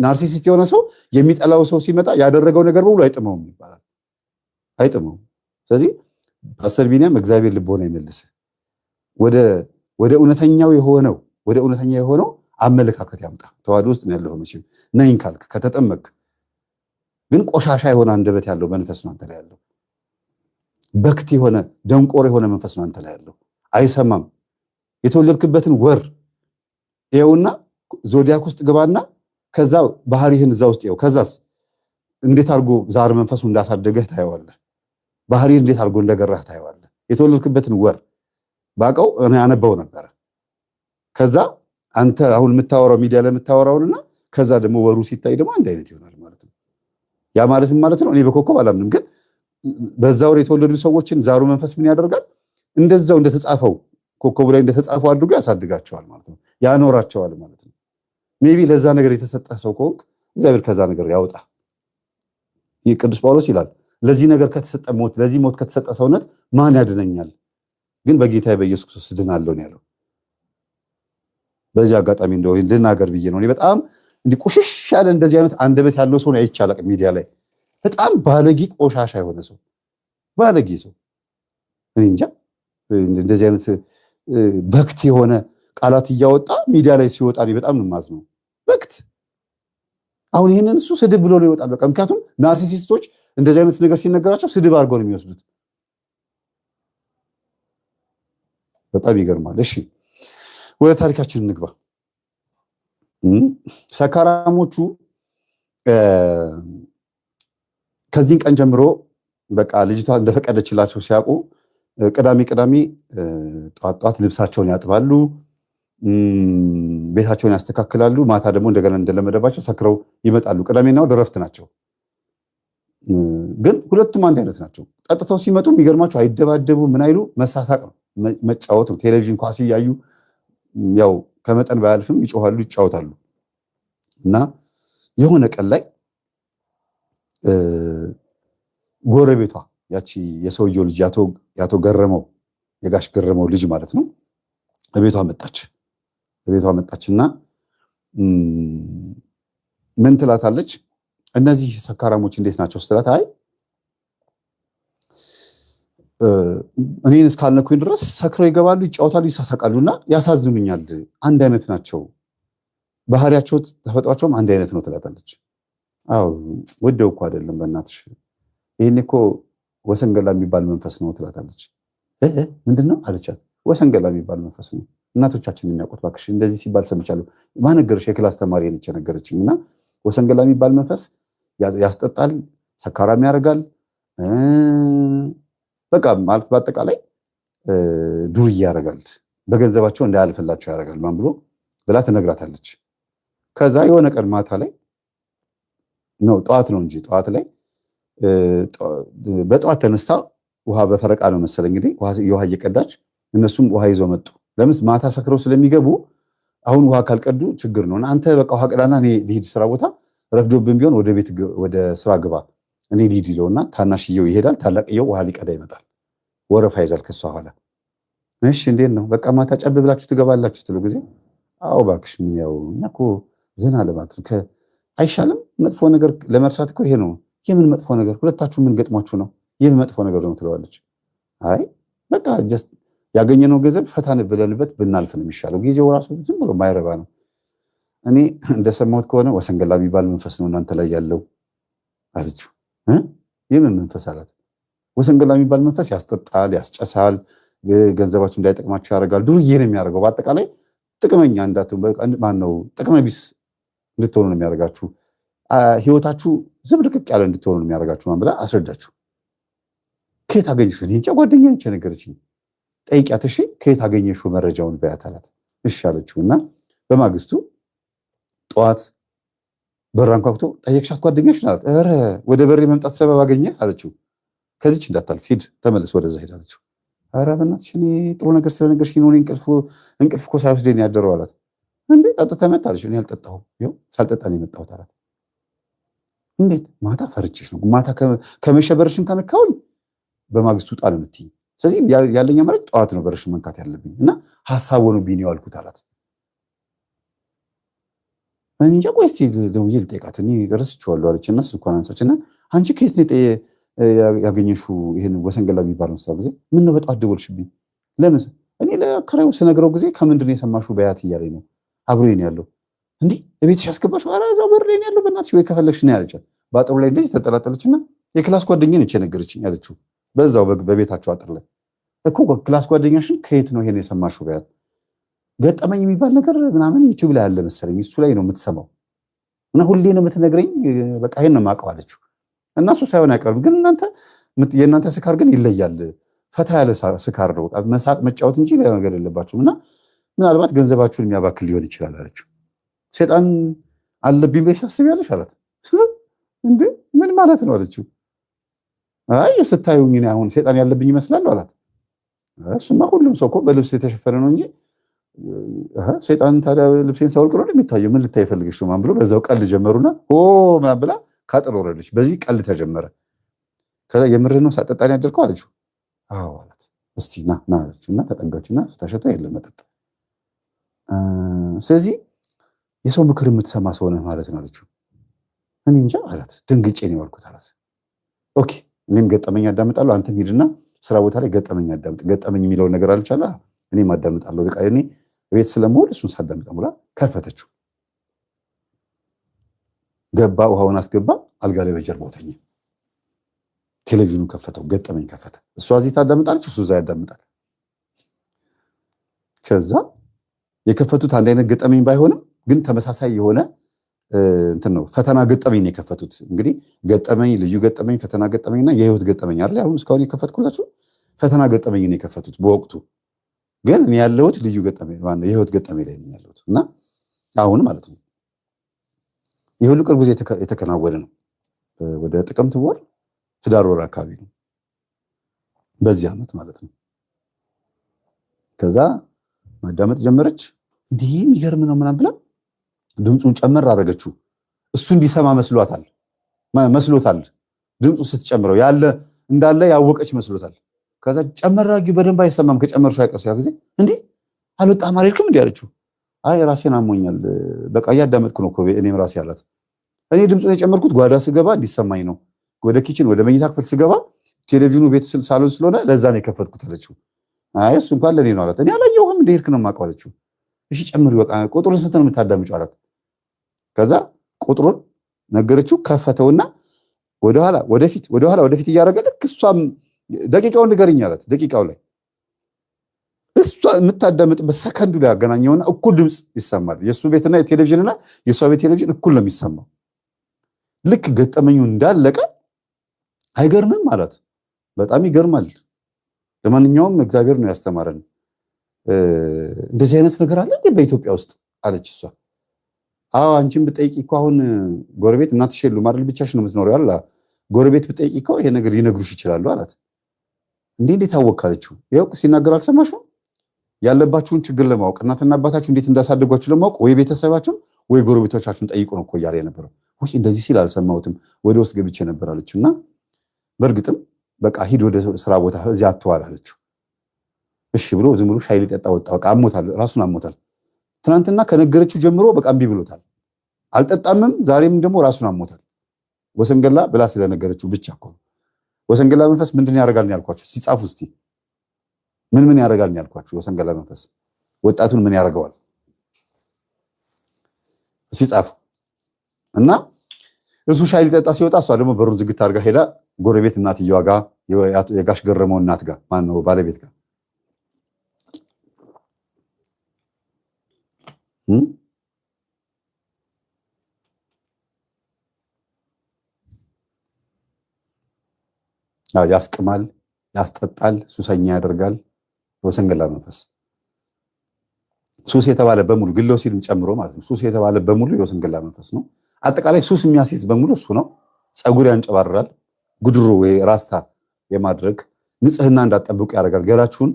ናርሲሲስት የሆነ ሰው የሚጠላው ሰው ሲመጣ ያደረገው ነገር በሙሉ አይጥመውም ይባላል። አይጥመውም። ስለዚህ ፓስተር ቢኒያም እግዚአብሔር ልቦና ይመልስ ወደ እውነተኛው የሆነው አመለካከት ያምጣ። ተዋህዶ ውስጥ ነው ያለው። መቼም ነኝ ካልክ ከተጠመቅ ግን ቆሻሻ የሆነ አንደበት ያለው መንፈስ ነው አንተ ላይ ያለው። በክት የሆነ ደንቆር የሆነ መንፈስ ነው አንተ ላይ ያለው። አይሰማም። የተወለድክበትን ወር ይኸውና ዞዲያክ ውስጥ ግባና ከዛ ባህሪህን እዛ ውስጥ ይኸው። ከዛስ እንዴት አድርጎ ዛር መንፈሱ እንዳሳደገህ ታየዋለህ። ባህሪህን እንዴት አድርጎ እንደገራህ ታየዋለህ። የተወለድክበትን ወር ባቀው እኔ አነበው ነበር። ከዛ አንተ አሁን የምታወራው ሚዲያ ላይ የምታወራውና ከዛ ደግሞ ወሩ ሲታይ ደግሞ አንድ አይነት ይሆናል ማለት ነው። ያ ማለት ምን ማለት ነው? እኔ በኮከብ አላምንም፣ ግን በዛ ወር የተወለዱ ሰዎችን ዛሩ መንፈስ ምን ያደርጋል? እንደዛው እንደተጻፈው ኮከቡ ላይ እንደተጻፈው አድርጎ ያሳድጋቸዋል ማለት ነው። ያኖራቸዋል ማለት ነው። ሜቢ ለዛ ነገር የተሰጠ ሰው ከሆንክ እግዚአብሔር ከዛ ነገር ያውጣ። ይህ ቅዱስ ጳውሎስ ይላል ለዚህ ነገር ከተሰጠ ሞት፣ ለዚህ ሞት ከተሰጠ ሰውነት ማን ያድነኛል? ግን በጌታ በኢየሱስ ክርስቶስ ድናለሁ ነው ያለው። በዚህ አጋጣሚ እንደው ልናገር ብዬ ነው። እኔ በጣም እንዲህ ቆሽሽ ያለ እንደዚህ አይነት አንደበት ያለው ሰው ነው አይቻልም። ሚዲያ ላይ በጣም ባለጌ ቆሻሻ የሆነ ሰው ባለጌ ሰው እኔ እንጃ እንደዚህ አይነት በክት የሆነ ቃላት እያወጣ ሚዲያ ላይ ሲወጣ በጣም ነው የማዝነው። በክት አሁን ይሄንን እሱ ስድብ ብሎ ነው ይወጣል። በቃ ምክንያቱም ናርሲሲስቶች እንደዚህ አይነት ነገር ሲነገራቸው ስድብ አድርገው ነው የሚወስዱት። በጣም ይገርማል። እሺ ወደ ታሪካችን እንግባ። ሰካራሞቹ ከዚህን ቀን ጀምሮ በቃ ልጅቷ እንደፈቀደችላቸው ሲያውቁ ቅዳሜ ጧት ልብሳቸውን ያጥባሉ፣ ቤታቸውን ያስተካክላሉ። ማታ ደግሞ እንደገና እንደለመደባቸው ሰክረው ይመጣሉ። ቅዳሜና እሑድ እረፍት ናቸው። ግን ሁለቱም አንድ አይነት ናቸው። ጠጥተው ሲመጡ የሚገርማቸው አይደባደቡ፣ ምን አይሉ፣ መሳሳቅ ነው፣ መጫወት ነው። ቴሌቪዥን ኳስ እያዩ ያው ከመጠን ባያልፍም ይጮሃሉ፣ ይጫወታሉ። እና የሆነ ቀን ላይ ጎረቤቷ ያቺ የሰውየው ልጅ ያቶ ገረመው የጋሽ ገረመው ልጅ ማለት ነው ቤቷ መጣችና ምን ትላታለች? እነዚህ ሰካራሞች እንዴት ናቸው ስትላት፣ አይ እኔን እስካልነኩኝ ድረስ ሰክረው ይገባሉ፣ ይጫወታሉ፣ ይሳሳቃሉና ያሳዝኑኛል። አንድ አይነት ናቸው፣ ባህሪያቸው ተፈጥሯቸውም አንድ አይነት ነው ትላታለች። አዎ ወደው እኮ አይደለም በእናትሽ፣ ይሄን እኮ ወሰንገላ የሚባል መንፈስ ነው ትላታለች። ምንድነው አለቻት። ወሰንገላ የሚባል መንፈስ ነው፣ እናቶቻችን የሚያውቁት ባክሽ፣ እንደዚህ ሲባል ሰምቻለሁ። ማነገርሽ? የክላስ ተማሪ ነች የነገረችኝ። እና ወሰንገላ የሚባል መንፈስ ያስጠጣል፣ ሰካራም ያደርጋል፣ በቃ ማለት በአጠቃላይ ዱርዬ ያደርጋል፣ በገንዘባቸው እንዳያልፍላቸው ያደርጋል ማን ብሎ ብላ ትነግራታለች። ከዛ የሆነ ቀን ማታ ላይ ነው ጠዋት ነው እንጂ ጠዋት ላይ በጠዋት ተነስታ ውሃ በፈረቃ ነው መሰለኝ እንግዲህ ውሃ እየቀዳች እነሱም ውሃ ይዘው መጡ። ለምስ ማታ ሰክረው ስለሚገቡ አሁን ውሃ ካልቀዱ ችግር ነውና አንተ በቃ ውሃ ቀዳና እኔ ልሂድ ስራ ቦታ ረፍዶብን ቢሆን ወደ ስራ ግባ እኔ ልሂድ ይለውና ታናሽየው ይሄዳል። ታላቅየው ውሃ ሊቀዳ ይመጣል። ወረፋ ይዛል ከሷ ኋላ። እሺ እንዴት ነው በቃ ማታ ጨብ ብላችሁ ትገባላችሁ ትሉ ጊዜ አዎ እባክሽ ምን ያው እኛ እኮ ዘና ለማለት አይሻልም? መጥፎ ነገር ለመርሳት እኮ ይሄ ነው። የምን መጥፎ ነገር? ሁለታችሁ ምን ገጥሟችሁ ነው? የምን መጥፎ ነገር ነው ትለዋለች። አይ በቃ ጀስት ያገኘነው ገንዘብ ፈታን ብለንበት ብናልፍ ነው የሚሻለው። ጊዜው ራሱ ዝም ብሎ ማይረባ ነው። እኔ እንደሰማሁት ከሆነ ወሰንገላ የሚባል መንፈስ ነው እናንተ ላይ ያለው አለችው። የምን መንፈስ አላት። ወሰንገላ የሚባል መንፈስ ያስጠጣል፣ ያስጨሳል፣ ገንዘባችሁ እንዳይጠቅማችሁ ያደርጋል። ዱርዬ ነው የሚያደርገው። በአጠቃላይ ጥቅመኛ ማነው ጥቅመ ቢስ እንድትሆኑ ነው የሚያደርጋችሁ። ህይወታችሁ ዝብርቅቅ ያለ እንድትሆኑ ነው የሚያደርጋችሁ ማን ብላ አስረዳችሁ። ከየት አገኘሽው? እኔ እንጃ ጓደኛ ነች ነገረችኝ። ጠይቂያት እሺ ከየት አገኘሽው መረጃውን በያት አላት። እሺ አለችው። እና በማግስቱ ጠዋት በራን ኳኩቶ ጠየቅሻት ጓደኛሽ ናት? ኧረ ወደ በሬ መምጣት ሰበብ አገኘ አለችው። ከዚች እንዳታልፍ ሂድ ተመለስ ወደዛ ሄድ አለችው። ኧረ በእናትሽ እኔ ጥሩ ነገር ስለነገርሽ ነው እንቅልፍ እኮ ሳይወስደኝ ያደረው አላት። እንዴ ጠጥተህ መጣ አለች። እኔ አልጠጣሁም ይኸው ሳልጠጣ ነው የመጣሁት አላት። እንዴት? ማታ ፈርቼሽ ነው። ማታ ከመሸበርሽን ከነካውኝ በማግስቱ ጣል የምትይኝ። ስለዚህ ያለኝ አማራጭ ጠዋት ነው በርሽን መንካት ያለብኝ እና ሐሳብ ሆኖብኝ ነው ያልኩት አላት። እኔ እንጃ ቆይ እስኪ ደውዬ ልጠይቃት እኔ ረስቼዋለሁ አለችና ስልኳን አንሳችና አንቺ ከየት ነው ያገኘሽው ይሄን ወሰንገላ የሚባለው መስራት ጊዜ ምን ነው በጠዋት ደወልሽብኝ? ለምን? እኔ ለአከራዩ ስነግረው ጊዜ ከምንድን ነው የሰማሽው በያት እያለኝ ነው አብሮኝ ነው ያለው። እንዴ እቤትሽ አስገባሽው? ኧረ እዛው በር ላይ ነው ያለው በእናትሽ ወይ ከፈለግሽ ነው ያለቻት። በአጥሩ ላይ እንደዚህ ተጠላጠለችና የክላስ ጓደኛዬ ነች የነገረችኝ አለችው። በዛው በቤታቸው አጥር ላይ እኮ ክላስ ጓደኛሽን ከየት ነው ይሄን የሰማሽው በያት። ገጠመኝ የሚባል ነገር ምናምን ዩቲዩብ ላይ አለ መሰለኝ እሱ ላይ ነው የምትሰማው እና ሁሌ ነው የምትነግረኝ። በቃ ይሄን ነው የማውቀው አለችው። እና እሱ ሳይሆን አይቀርም ግን የእናንተ ስካር ግን ይለያል። ፈታ ያለ ስካር ነው፣ መሳቅ መጫወት እንጂ ሌላ ነገር የለባችሁም እና ምናልባት ገንዘባችሁን የሚያባክል ሊሆን ይችላል አለችው። ሰይጣን አለብኝ ብለሽ ታስቢያለሽ አላት። እንዴ ምን ማለት ነው አለችው። አይ ስታዩኝ እኔ አሁን ሰይጣን ያለብኝ ይመስላል አላት። እሱማ ሁሉም ሰው እኮ በልብስ የተሸፈነ ነው እንጂ ሰይጣን ታዲያ ልብሴን ሳወልቅ ነው የሚታየው። ምን ልታይ ፈልግሽ ነው ማን ብሎ በዛው ቀልድ ጀመሩና ማን ብላ ካጥሎ ወረደች። በዚህ ቀልድ ተጀመረ። ከዛ የምርህ ነው ሳጠጣን ያደርከው አለችው። አዎ አላት። እስቲ ና አለችውና ተጠጋችና ስታሸታ የለም መጠጥ። ስለዚህ የሰው ምክር የምትሰማ ሰው ነህ ማለት ነው አለችው። እኔ እንጃ አላት። ደንግጬ ነው ያልኩት አላት። ኦኬ እኔም ገጠመኝ አዳምጣለሁ አንተም ሂድና ስራ ቦታ ላይ ገጠመኝ አዳምጥ፣ ገጠመኝ የሚለውን ነገር አልቻለ እኔ ማዳምጣለሁ። በቃ እኔ ቤት ስለምውል እሱን ሳዳምጥ ብላ ከፈተችው። ገባ፣ ውሃውን አስገባ፣ አልጋ ላይ በጀርባው ተኛ። ቴሌቪዥኑን ከፈተው፣ ገጠመኝ ከፈተ። እሷ እዚህ ታዳምጣለች፣ እሱ እዛ ያዳምጣል። ከዛ የከፈቱት አንድ አይነት ገጠመኝ ባይሆንም ግን ተመሳሳይ የሆነ እንትን ነው። ፈተና ገጠመኝ ነው የከፈቱት። እንግዲህ ገጠመኝ፣ ልዩ ገጠመኝ፣ ፈተና ገጠመኝና የህይወት ገጠመኝ አይደል? አሁን እስካሁን የከፈትኩላችሁ ፈተና ገጠመኝ ነው የከፈቱት በወቅቱ። ግን እኔ ያለሁት ልዩ ገጠመኝ ማለት የህይወት ገጠመኝ ላይ ነኝ ያለሁት እና አሁን ማለት ነው ይህ ሁሉ ቅርብ ጊዜ የተከናወነ ነው። ወደ ጥቅምት ወር ህዳር ወር አካባቢ ነው በዚህ ዓመት ማለት ነው። ከዛ ማዳመጥ ጀመረች። እንዲህ የሚገርም ነው ምናምን ብላ ድምፁን ጨመር አደረገችው። እሱ እንዲሰማ መስሎታል። ድምፁ ስትጨምረው ያለ እንዳለ ያወቀች መስሎታል። ከዛ ጨመር አድርጊው በደንብ አይሰማም ከጨመርሽ አይቀር ሲላ ጊዜ እንዴ አልወጣም አልሄድክም እንዴ አለችው። አይ ራሴን አሞኛል በቃ እያዳመጥኩ ነው እኮ እኔም ራሴ አላት። እኔ ድምፁን የጨመርኩት ጓዳ ስገባ እንዲሰማኝ ነው። ወደ ኪችን ወደ መኝታ ክፍል ስገባ ቴሌቪዥኑ ቤት ሳሎን ስለሆነ ለዛ ነው የከፈትኩት አለችው። አይ እሱ እንኳን ለኔ ነው አላት። እኔ አላየሁም እንደ ሄድክ ነው የማውቀው አለችው። እሺ ጨምሪ በቃ ቁጥሩን ስንት ነው የምታዳምጪው አላት። ከዛ ቁጥሩን ነገረችው። ከፈተውና ወደኋላ ወደፊት እያደረገ ልክ እሷም ደቂቃውን ንገረኝ አላት። ደቂቃው ላይ እሷ የምታዳምጥበት ሰከንዱ ላይ ያገናኘውና እኩል ድምፅ ይሰማል። የእሱ ቤትና የቴሌቪዥንና የእሷ ቤት ቴሌቪዥን እኩል ነው የሚሰማው። ልክ ገጠመኙ እንዳለቀ አይገርምም አላት። በጣም ይገርማል። ለማንኛውም እግዚአብሔር ነው ያስተማረን። እንደዚህ አይነት ነገር አለ እንዴ በኢትዮጵያ ውስጥ አለች እሷ። አዎ አንቺን ብጠይቂ እኮ አሁን ጎረቤት እናትሽ የሉም አይደል ብቻሽ ነው የምትኖሪው አለ። ጎረቤት ብጠይቂ እኮ ይሄ ነገር ሊነግሩሽ ይችላሉ አላት። እንዴት አወቃለችው? ይኸው ሲናገር አልሰማሽም? ያለባችሁን ችግር ለማወቅ እናትና አባታችሁ እንዴት እንዳሳደጓችሁ ለማወቅ ወይ ቤተሰባችሁን ወይ ጎረቤቶቻችሁን ጠይቁ ነው እኮ እያለ የነበረው። ወይ እንደዚህ ሲል አልሰማሁትም ወደ ውስጥ ገብቼ ነበር አለችና በእርግጥም በቃ ሂድ ወደ ስራ ቦታ እዚያ አትዋል አለችው። እሺ ብሎ ዝም ብሎ ሻይ ሊጠጣ ወጣ። በቃ አሞታል፣ ራሱን አሞታል። ትናንትና ከነገረችው ጀምሮ በቃ እምቢ ብሎታል። አልጠጣምም፣ ዛሬም ደግሞ ራሱን አሞታል። ወሰንገላ ብላ ስለነገረችው ብቻ እኮ ነው። ወሰንገላ መንፈስ ምንድን ያደርጋል ነው ያልኳችሁ? ሲጻፉ እስቲ ምን ያደርጋል ነው ያልኳችሁ? ወሰንገላ መንፈስ ወጣቱን ምን ያደርገዋል? ሲጻፉ እና እሱ ሻይ ሊጠጣ ሲወጣ እሷ ደግሞ በሩን ዝግት አድርጋ ሄዳ ጎረቤት እናትየዋ ጋር የጋሽ ገረመው እናት ጋር ማነው ባለቤት ጋር ያስቅማል፣ ያስጠጣል፣ ሱሰኛ ያደርጋል። ወሰንገላ መንፈስ ሱስ የተባለ በሙሉ ግለው ሲልም ጨምሮ ማለት ነው። ሱስ የተባለ በሙሉ የወሰንገላ መንፈስ ነው። አጠቃላይ ሱስ የሚያስይዝ በሙሉ እሱ ነው። ፀጉር ያንጨባርራል፣ ጉድሮ ወይ ራስታ የማድረግ ንጽህና እንዳጠብቁ ያደርጋል። ገላችሁን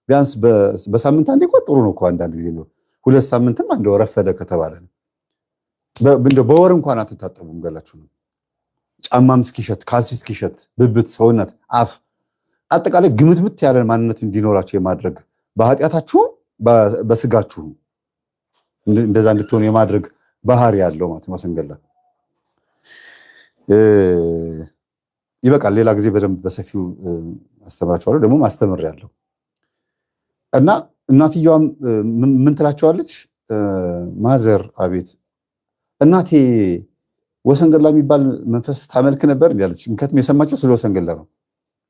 ቢያንስ በሳምንት አንዴ ቆጥሩ ነው እኮ አንዳንድ ጊዜ ነው። 2 ሳምንትም አንድ ወረፈደ ከተባለ ነው። በወር እንኳን አትታጠቡም ገላችሁን። ጫማም እስኪሸት፣ ካልሲ እስኪሸት፣ ብብት፣ ሰውነት፣ አፍ አጠቃላይ ግምትምት ያለ ማንነት እንዲኖራቸው የማድረግ በኃጢአታችሁ በስጋችሁ እንደዛ እንድትሆኑ የማድረግ ባህሪ ያለው ማለት ነው ወሰንገላ። ይበቃል። ሌላ ጊዜ በደንብ በሰፊው አስተምራቸዋለሁ። ደግሞ ማስተምር ያለው እና እናትየዋም ምን ትላቸዋለች? ማዘር አቤት እናቴ ወሰንገላ የሚባል መንፈስ ታመልክ ነበር ያለች። ምክንያቱም የሰማቸው ስለ ወሰንገላ ነው።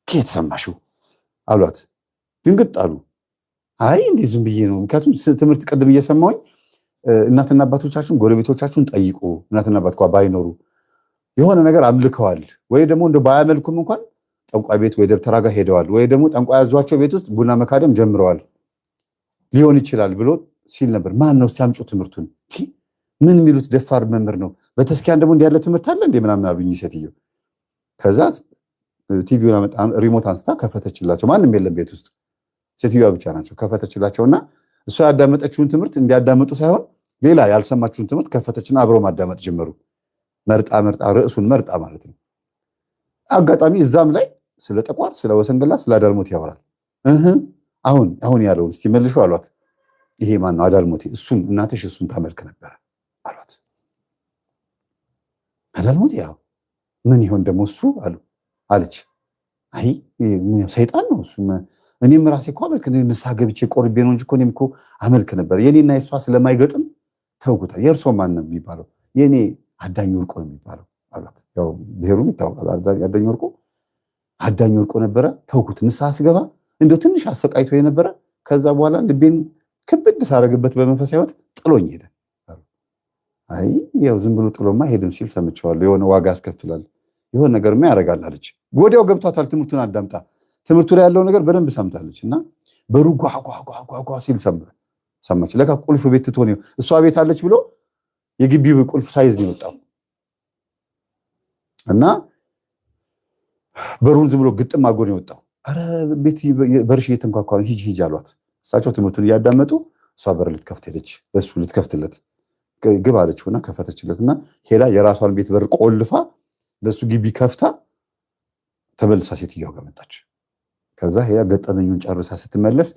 ከየት ሰማሽው አሏት። ድንግጥ አሉ። አይ እንዴ ዝም ብዬ ነው። ምክንያቱም ትምህርት ቀድም እየሰማሁኝ እናትና አባቶቻችሁን ጎረቤቶቻችሁን ጠይቁ። እናትና አባት እንኳን ባይኖሩ የሆነ ነገር አምልከዋል ወይ ደግሞ እንደ ባያመልኩም እንኳን ጠንቋይ ቤት ወይ ደብተራ ጋር ሄደዋል ወይ ደግሞ ጠንቋይ ያዟቸው ቤት ውስጥ ቡና መካደም ጀምረዋል ሊሆን ይችላል ብሎ ሲል ነበር። ማን ነው ሲያምጩ ትምህርቱን? ምን የሚሉት ደፋር መምህር ነው። በተስኪያን ደግሞ እንዲህ ያለ ትምህርት አለ እንዴ ምናምን አሉኝ ሴትዮ። ከዛ ቲቪውን አመጣ፣ ሪሞት አንስታ ከፈተችላቸው። ማንም የለም ቤት ውስጥ ሴትዮዋ ብቻ ናቸው። ከፈተችላቸውና እሷ ያዳመጠችውን ትምህርት እንዲያዳምጡ ሳይሆን ሌላ ያልሰማችውን ትምህርት ከፈተችና አብረው ማዳመጥ ጀመሩ። መርጣ ርዕሱን መርጣ ማለት ነው። አጋጣሚ እዛም ላይ ስለ ጠቋር፣ ስለ ወሰንገላ፣ ስለ አዳልሞቴ ያወራል። አሁን ያለውን እስቲ መልሹ አሏት። ይሄ ማን ነው አዳልሞቴ? እሱን እናትሽ እሱን ታመልክ ነበረ አሏት። አዳልሞቴ ያው ምን ይሆን ደግሞ እሱ አለች። አይ ሰይጣን ነው እሱ። እኔም ራሴ እኮ አመልክ ንስሐ ገብቼ ቆርቤ ነው እንጂ እኮ እኔም እኮ አመልክ ነበር። የኔና የሷ ስለማይገጥም ተውኩታ። የእርሶ ማን ነው የሚባለው? የኔ አዳኝ ወርቆ ነው የሚባለው አሏት። ያው ብሔሩም ይታወቃል። አዳኝ ወርቆ ነበረ። ተውኩት። ንስሐ ስገባ እንደው ትንሽ አሰቃይቶ የነበረ ከዛ በኋላ ልቤን ክብድ ሳረግበት በመንፈስ ህይወት ጥሎኝ ሄደ። አይ ያው ዝም ብሎ ጥሎማ ሄድም ሲል ሰምቼዋለሁ። የሆነ ዋጋ ያስከፍላል፣ የሆነ ነገርማ ያደርጋል አለች። ወዲያው ገብቷታል። ትምህርቱን አዳምጣ ትምህርቱ ላይ ያለው ነገር በደንብ ሰምታለች። እና በሩ ጓጓ ሲል ሰማች። ለካ ቁልፍ ቤት ትቶ ነው እሷ ቤት አለች ብሎ የግቢው ቁልፍ ሳይዝ ነው የወጣው። እና በሩን ዝም ብሎ ግጥም አድርጎ ነው የወጣው። አረ ቤት በርሽ እየተንኳኳ ነው፣ ሂጅ አሏት። እሳቸው ትምህርቱን እያዳመጡ እሷ በር ልትከፍት ሄደች። በሱ ልትከፍትለት ግብ አለችውና ከፈተችለትና ሄዳ የራሷን ቤት በር ቆልፋ ለሱ ግቢ ከፍታ ተመልሳ ሴትዮዋ ጋር መጣች። ከዛ ሄዳ ገጠመኙን ጨርሳ ስትመለስ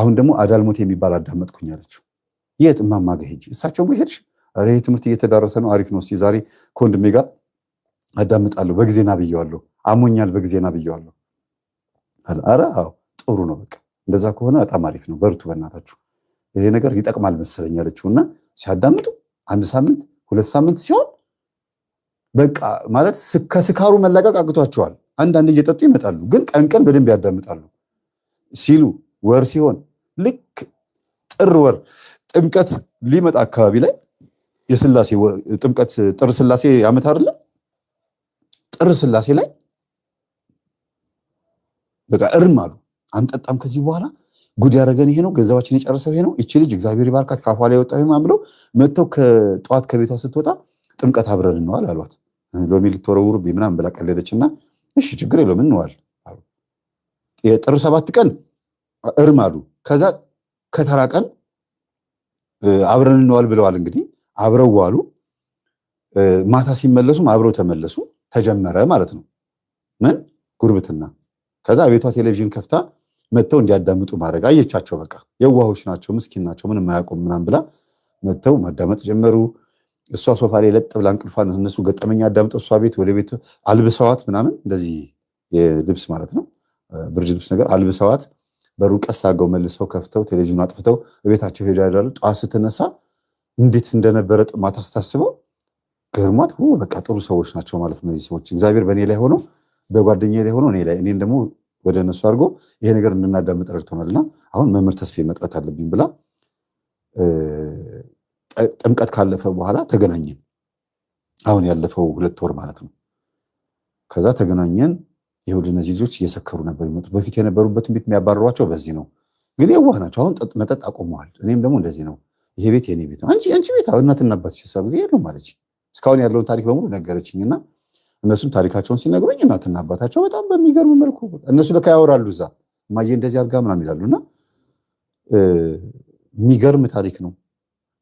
አሁን ደግሞ አዳልሞት የሚባል አዳመጥኩኝ አለችው። የት? እማማ ጋር ሂጂ። እሳቸው ጋር ሄድሽ? አረ ትምህርት እየተዳረሰ ነው፣ አሪፍ ነው። እስኪ ዛሬ ከወንድሜ ጋር አዳምጣለሁ፣ በጊዜና ብየዋለሁ፣ አሞኛል፣ በጊዜና ብየዋለሁ። አረ አዎ ጥሩ ነው፣ በቃ እንደዛ ከሆነ በጣም አሪፍ ነው፣ በርቱ በእናታችሁ፣ ይሄ ነገር ይጠቅማል መሰለኝ አለችውና ሲያዳምጡ 1 ሳምንት 2 ሳምንት ሲሆን በቃ ማለት ከስካሩ መላቀቅ አቅቷቸዋል። አንዳንድ እየጠጡ ይመጣሉ፣ ግን ቀን በደንብ ያዳምጣሉ ሲሉ ወር ሲሆን ልክ ጥር ወር ጥምቀት ሊመጣ አካባቢ ላይ የስላሴ ጥምቀት ጥር ስላሴ ዓመት አይደለ? ጥር ስላሴ ላይ በቃ እርም አሉ። አንጠጣም ከዚህ በኋላ ጉድ ያደረገን ይሄ ነው፣ ገንዘባችን የጨረሰው ይሄ ነው፣ እቺ ልጅ እግዚአብሔር ይባርካት ካፏ ላይ ወጣው ይማም ብለው መተው ከጧት ከቤቷ ስትወጣ ጥምቀት አብረን እንዋል አሏት። ሎሚ ልትወረውሩብኝ ምናምን ብላ ቀለለችና እሺ ችግር የለውም እንዋል አሉ። የጥር 7 ቀን እርም አሉ። ከዛ ከተራ ቀን አብረን እንዋል ብለዋል። እንግዲህ አብረው ዋሉ። ማታ ሲመለሱም አብረው ተመለሱ። ተጀመረ ማለት ነው ምን ጉርብትና። ከዛ ቤቷ ቴሌቪዥን ከፍታ መተው እንዲያዳምጡ ማድረግ አየቻቸው። በቃ የዋሆች ናቸው፣ ምስኪን ናቸው፣ ምንም አያውቁም ምናምን ብላ መተው ማዳመጥ ጀመሩ። እሷ ሶፋ ላይ ለጥ ብላ እንቅልፏን እነሱ ገጠመኛ አዳምጠው እሷ ቤት ወደ ቤት አልብሰዋት ምናምን እንደዚህ የልብስ ማለት ነው ብርድ ልብስ ነገር አልብሰዋት በሩ ቀስ አድርገው መልሰው ከፍተው ቴሌቪዥኑ አጥፍተው ቤታቸው ሄዳ ያዳሉ። ጠዋት ስትነሳ እንዴት እንደነበረ ማታ ስታስበው ገርሟት በቃ ጥሩ ሰዎች ናቸው ማለት ነው እነዚህ ሰዎች። እግዚአብሔር በእኔ ላይ ሆኖ በጓደኛዬ ላይ ሆኖ እኔን ደግሞ ወደ እነሱ አድርጎ ይሄ ነገር እንድናዳምጥ ረድቶናልና አሁን መምህር ተስፋዬ መጥራት አለብኝ ብላ ጥምቀት ካለፈ በኋላ ተገናኘን። አሁን ያለፈው 2 ወር ማለት ነው። ከዛ ተገናኘን። ይሁን እነዚህ ልጆች እየሰከሩ ነበር የሚመጡ። በፊት የነበሩበትን ቤት የሚያባርሯቸው በዚህ ነው፣ ግን የዋህ ናቸው። አሁን መጠጥ አቆመዋል። እኔም ደግሞ እንደዚህ ነው፣ ይሄ ቤት የኔ ቤት ነው። አንቺ ቤት እናትና አባትሽ እሷ ጊዜ የሉም አለች። እስካሁን ያለውን ታሪክ በሙሉ ነገረችኝና እነሱም ታሪካቸውን ሲነግሩኝ እናትና አባታቸው በጣም በሚገርም መልኩ እነሱ ለካ ያወራሉ እዛ እማዬ እንደዚህ አድርጋ ምናምን ይላሉና የሚገርም ታሪክ ነው።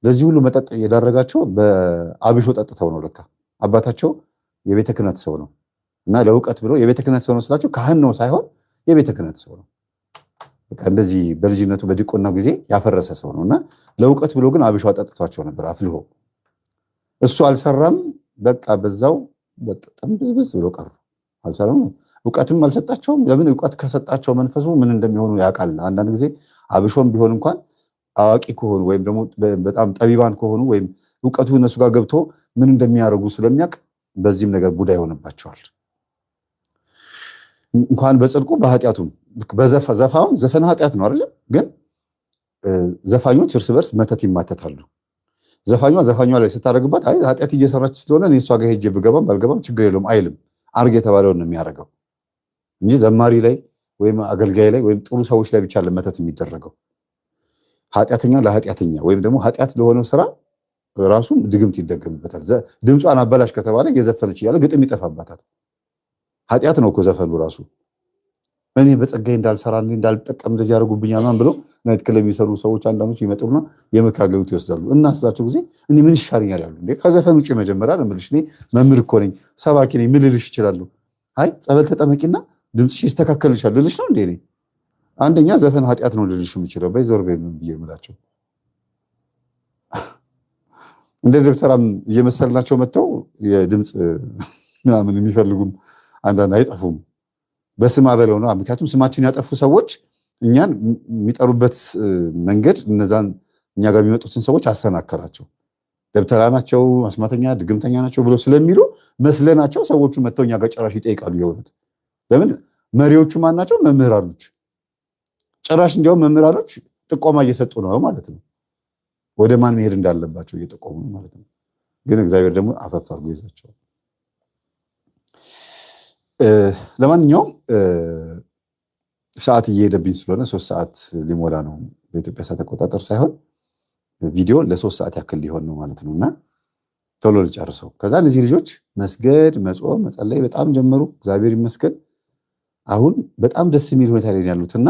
ለዚህ ሁሉ መጠጥ የዳረጋቸው በአብሾ ጠጥተው ነው። ለካ አባታቸው የቤተ ክህነት ሰው ነው እና ለእውቀት ብሎ የቤተ ክህነት ሰው ነው ስላቸው ካህን ነው ሳይሆን የቤተ ክህነት ሰው ነው። በቃ እንደዚህ በልጅነቱ በዲቆናው ጊዜ ያፈረሰ ሰው ነውና ለእውቀት ብሎ ግን አብሾ ጠጥቷቸው ነበር አፍልሆ። እሱ አልሰራም። በቃ በዛው በጣም ብዝብዝ ብሎ ቀሩ። አልሰራም። እውቀትም አልሰጣቸውም። ለምን? እውቀት ከሰጣቸው መንፈሱ ምን እንደሚሆኑ ያውቃል። አንዳንድ ጊዜ አብሾም ቢሆን እንኳን አዋቂ ከሆኑ ወይም ደግሞ በጣም ጠቢባን ከሆኑ ወይም እውቀቱ እነሱ ጋር ገብቶ ምን እንደሚያደርጉ ስለሚያውቅ በዚህም ነገር ቡዳ ይሆንባቸዋል። እንኳን በጽድቁ በኃጢአቱም ዘፋውን ዘፈን ኃጢአት ነው አይደል? ግን ዘፋኞች እርስ በርስ መተት ይማተታሉ። ዘፋኟ ላይ ስታደርግባት አይ ኃጢአት እየሰራች ስለሆነ እኔ እሷ ጋር ሄጄ ብገባም ባልገባም ችግር የለውም አይልም። አርግ የተባለውን ነው የሚያደርገው እንጂ ዘማሪ ላይ ወይም አገልጋይ ላይ ወይም ጥሩ ሰዎች ላይ ብቻ ለመተት የሚደረገው። ኃጢአተኛ ለኃጢአተኛ ወይም ደግሞ ኃጢአት ለሆነው ስራ ራሱ ድግምት ይደገምበታል። ድምጿን አበላሽ ከተባለ እየዘፈነች እያለ ግጥም ይጠፋባታል። ኃጢአት ነው እኮ ዘፈኑ ራሱ። እኔ በጸጋዬ እንዳልሰራ እንዳልጠቀም እንደዚህ ያደርጉብኛል ምናምን ብለው ናይት ክለብ የሚሰሩ ሰዎች አንዳንዶች ይመጡና የመካገሉት ይወስዳሉ። እና ስላቸው ጊዜ እኔ ምን ይሻለኛል ያሉ እንዴ ከዘፈን ውጪ መጀመሪያ ለምልሽ እኔ መምህር እኮ ነኝ ሰባኪ ነኝ ምን ልልሽ ይችላሉ? አይ ጸበል ተጠመቂና ድምጽሽ ይስተካከልልሻል ልልሽ ነው እንዴ? እኔ አንደኛ ዘፈን ኃጢአት ነው ልልሽ የምችለው በይዞር በምን ብዬ የምላቸው እንደ ደብተራም እየመሰልናቸው መጥተው የድምጽ ምናምን የሚፈልጉም አንዳንድ አይጠፉም። በስማ በለው ነው። ምክንያቱም ስማችን ያጠፉ ሰዎች እኛን የሚጠሩበት መንገድ እነዛን እኛ ጋር የሚመጡትን ሰዎች አሰናከላቸው። ደብተራ ናቸው፣ አስማተኛ፣ ድግምተኛ ናቸው ብሎ ስለሚሉ መስለናቸው ሰዎቹ መጥተው እኛ ጋር ጭራሽ ይጠይቃሉ። የሆኑት ለምን መሪዎቹ ማን ናቸው? መምህራኖች። ጭራሽ እንዲያውም መምህራኖች ጥቆማ እየሰጡ ነው ማለት ነው። ወደ ማን መሄድ እንዳለባቸው እየጠቆሙ ነው ማለት ነው። ግን እግዚአብሔር ደግሞ አፈፍ አድርጎ ይዛቸዋል። ለማንኛውም ሰዓት እየሄደብኝ ስለሆነ 3 ሰዓት ሊሞላ ነው በኢትዮጵያ ሰዓት አቆጣጠር ሳይሆን ቪዲዮ ለ3 ሰዓት ያክል ሊሆን ነው ማለት ነውና ቶሎ ልጨርሰው። ከዛ እነዚህ ልጆች መስገድ፣ መጾም፣ መጸለይ በጣም ጀመሩ። እግዚአብሔር ይመስገን አሁን በጣም ደስ የሚል ሁኔታ ላይ ያሉትና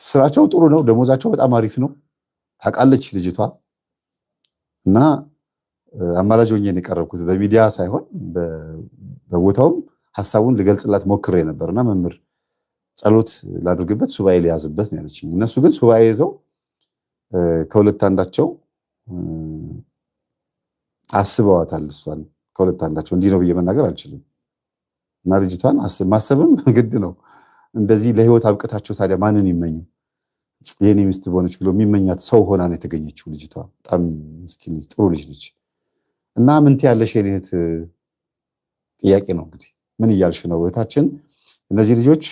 ስራቸው ጥሩ ነው። ደሞዛቸው በጣም አሪፍ ነው። ታውቃለች ልጅቷ እና አማራጭ ሆኜ ነው የቀረብኩት በሚዲያ ሳይሆን በቦታውም ሐሳቡን ልገልጽላት ሞክሬ ነበርና መምህር ጸሎት ላድርግበት ሱባኤ ሊያዝበት ነው ያለችኝ። እነሱ ግን ሱባኤ ይዘው ከሁለት አንዳቸው አስበዋታል። እሷን ከሁለት አንዳቸው እንዲህ ነው ብዬ መናገር አልችልም። እና ልጅቷን ማሰብም ግድ ነው። እንደዚህ ለህይወት አብቅታቸው ታዲያ ማንን ይመኙ? የኔ ሚስት ሆነች ብሎ የሚመኛት ሰው ሆና ነው የተገኘችው ልጅቷ። በጣም ምስኪን ልጅ፣ ጥሩ ልጅ ነች። እና ምን ትያለሽ የኔ እህት? ጥያቄ ነው እንግዲህ ምን እያልሽ ነው እህታችን? እነዚህ ልጆች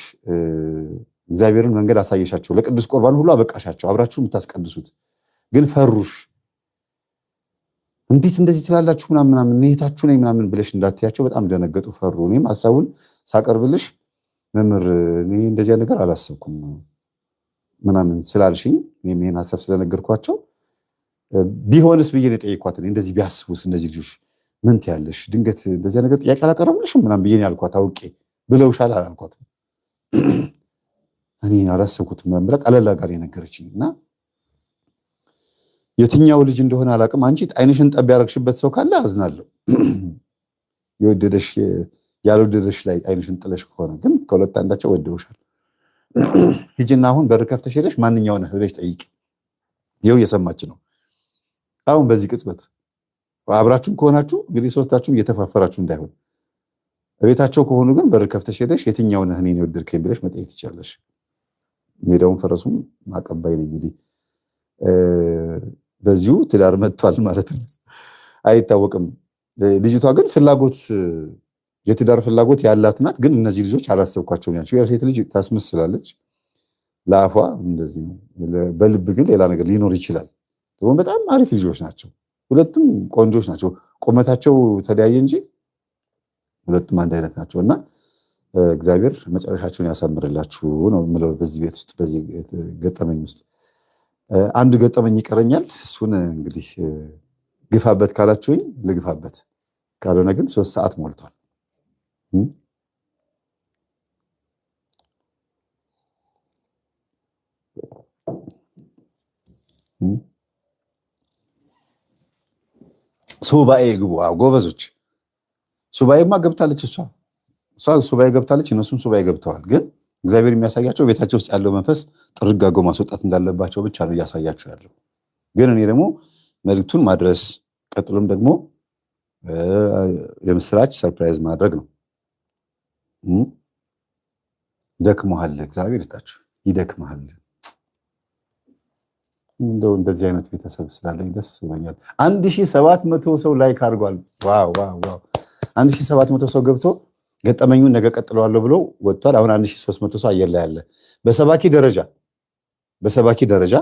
እግዚአብሔርን መንገድ አሳየሻቸው፣ ለቅዱስ ቁርባን ሁሉ አበቃሻቸው፣ አብራችሁ የምታስቀድሱት ግን ፈሩሽ። እንዴት እንደዚህ ትላላችሁ ምናምን እህታችሁ ነኝ ምናምን ብለሽ እንዳትያቸው በጣም ደነገጡ፣ ፈሩ። እኔም ሐሳቡን ሳቀርብልሽ መምህር እኔ እንደዚህ ነገር አላሰብኩም ምናምን ስላልሽኝ እኔም ይሄን ሐሳብ ስለነገርኳቸው ቢሆንስ ብዬ ነው የጠየኳት። እንደዚህ ቢያስቡስ እነዚህ ልጆች ምን ትያለሽ? ድንገት እንደዚህ ነገር ጥያቄ አላቀረብልሽም ምናምን ብዬ ነው ያልኳት። አውቄ ብለውሻል አላልኳትም። እኔ አላሰብኩትም ብላ ቀለል ጋር የነገረችኝ እና የትኛው ልጅ እንደሆነ አላቅም። አንቺ አይንሽን ጠብ ያረግሽበት ሰው ካለ አዝናለሁ። የወደደሽ ያልወደደሽ ላይ አይንሽን ጥለሽ ከሆነ ግን ከሁለት አንዳቸው ወደውሻል። ሂጂና አሁን በር ከፍተሽ ሄደሽ ማንኛው ነህ ብለሽ ጠይቂ። ይኸው እየሰማች ነው። አሁን በዚህ ቅጽበት አብራችሁም ከሆናችሁ እንግዲህ ሶስታችሁም እየተፋፈራችሁ እንዳይሆን፣ ቤታቸው ከሆኑ ግን በር ከፍተሽ ሄደሽ የትኛው ነህ እኔን የወደድከኝ ብለሽ መጠየቅ ትችላለሽ። ሜዳውን ፈረሱም ማቀባይ ነኝ እንግዲህ በዚሁ ትዳር መጥቷል ማለት ነው። አይታወቅም። ልጅቷ ግን ፍላጎት የትዳር ፍላጎት ያላት ናት። ግን እነዚህ ልጆች አላሰብኳቸው ናቸው። ያው ሴት ልጅ ታስመስላለች ለአፏ እንደዚህ ነው፣ በልብ ግን ሌላ ነገር ሊኖር ይችላል። ደግሞ በጣም አሪፍ ልጆች ናቸው። ሁለቱም ቆንጆች ናቸው። ቁመታቸው ተለያየ እንጂ ሁለቱም አንድ አይነት ናቸው እና እግዚአብሔር መጨረሻቸውን ያሳምርላችሁ ነው የምለው። በዚህ ቤት ውስጥ በዚህ ገጠመኝ ውስጥ አንድ ገጠመኝ ይቀረኛል። እሱን እንግዲህ ግፋበት ካላችሁኝ ልግፋበት፣ ካልሆነ ግን 3 ሰዓት ሞልቷል። ሱባኤ ግቡ። ጎበዞች። ሱባኤማ ገብታለች እሷ ሱባኤ ገብታለች፣ እነሱም ሱባኤ ገብተዋል። ግን እግዚአብሔር የሚያሳያቸው ቤታቸው ውስጥ ያለው መንፈስ ጥርግ አድርጎ ማስወጣት እንዳለባቸው ብቻ ነው እያሳያቸው ያለው። ግን እኔ ደግሞ መልዕክቱን ማድረስ ቀጥሎም ደግሞ የምስራች ሰርፕራይዝ ማድረግ ነው። ደክመሃል፣ እግዚአብሔር ይስጣችሁ፣ ይደክመሃል። እንደው እንደዚህ አይነት ቤተሰብ ስላለኝ ደስ ብሎኛል። 1700 ሰው ላይክ አድርጓል። ዋው ዋው ዋው! 1700 ሰው ገብቶ ገጠመኙን ነገ ቀጥለዋለሁ ብሎ ወጥቷል። አሁን 1300 ሰው አየር ላይ አለ። በሰባኪ ደረጃ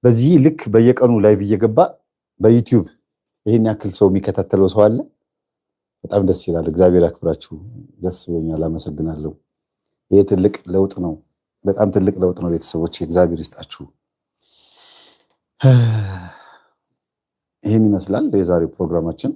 በዚህ ልክ በየቀኑ ላይቭ እየገባ በዩቲዩብ ይሄን ያክል ሰው የሚከታተለው ሰው አለ። በጣም ደስ ይላል። እግዚአብሔር ያክብራችሁ። ደስ ብሎኛል። አመሰግናለሁ። ይሄ ትልቅ ለውጥ ነው። በጣም ትልቅ ለውጥ ነው። ቤተሰቦች እግዚአብሔር ይስጣችሁ። ይሄን ይመስላል የዛሬው ፕሮግራማችን።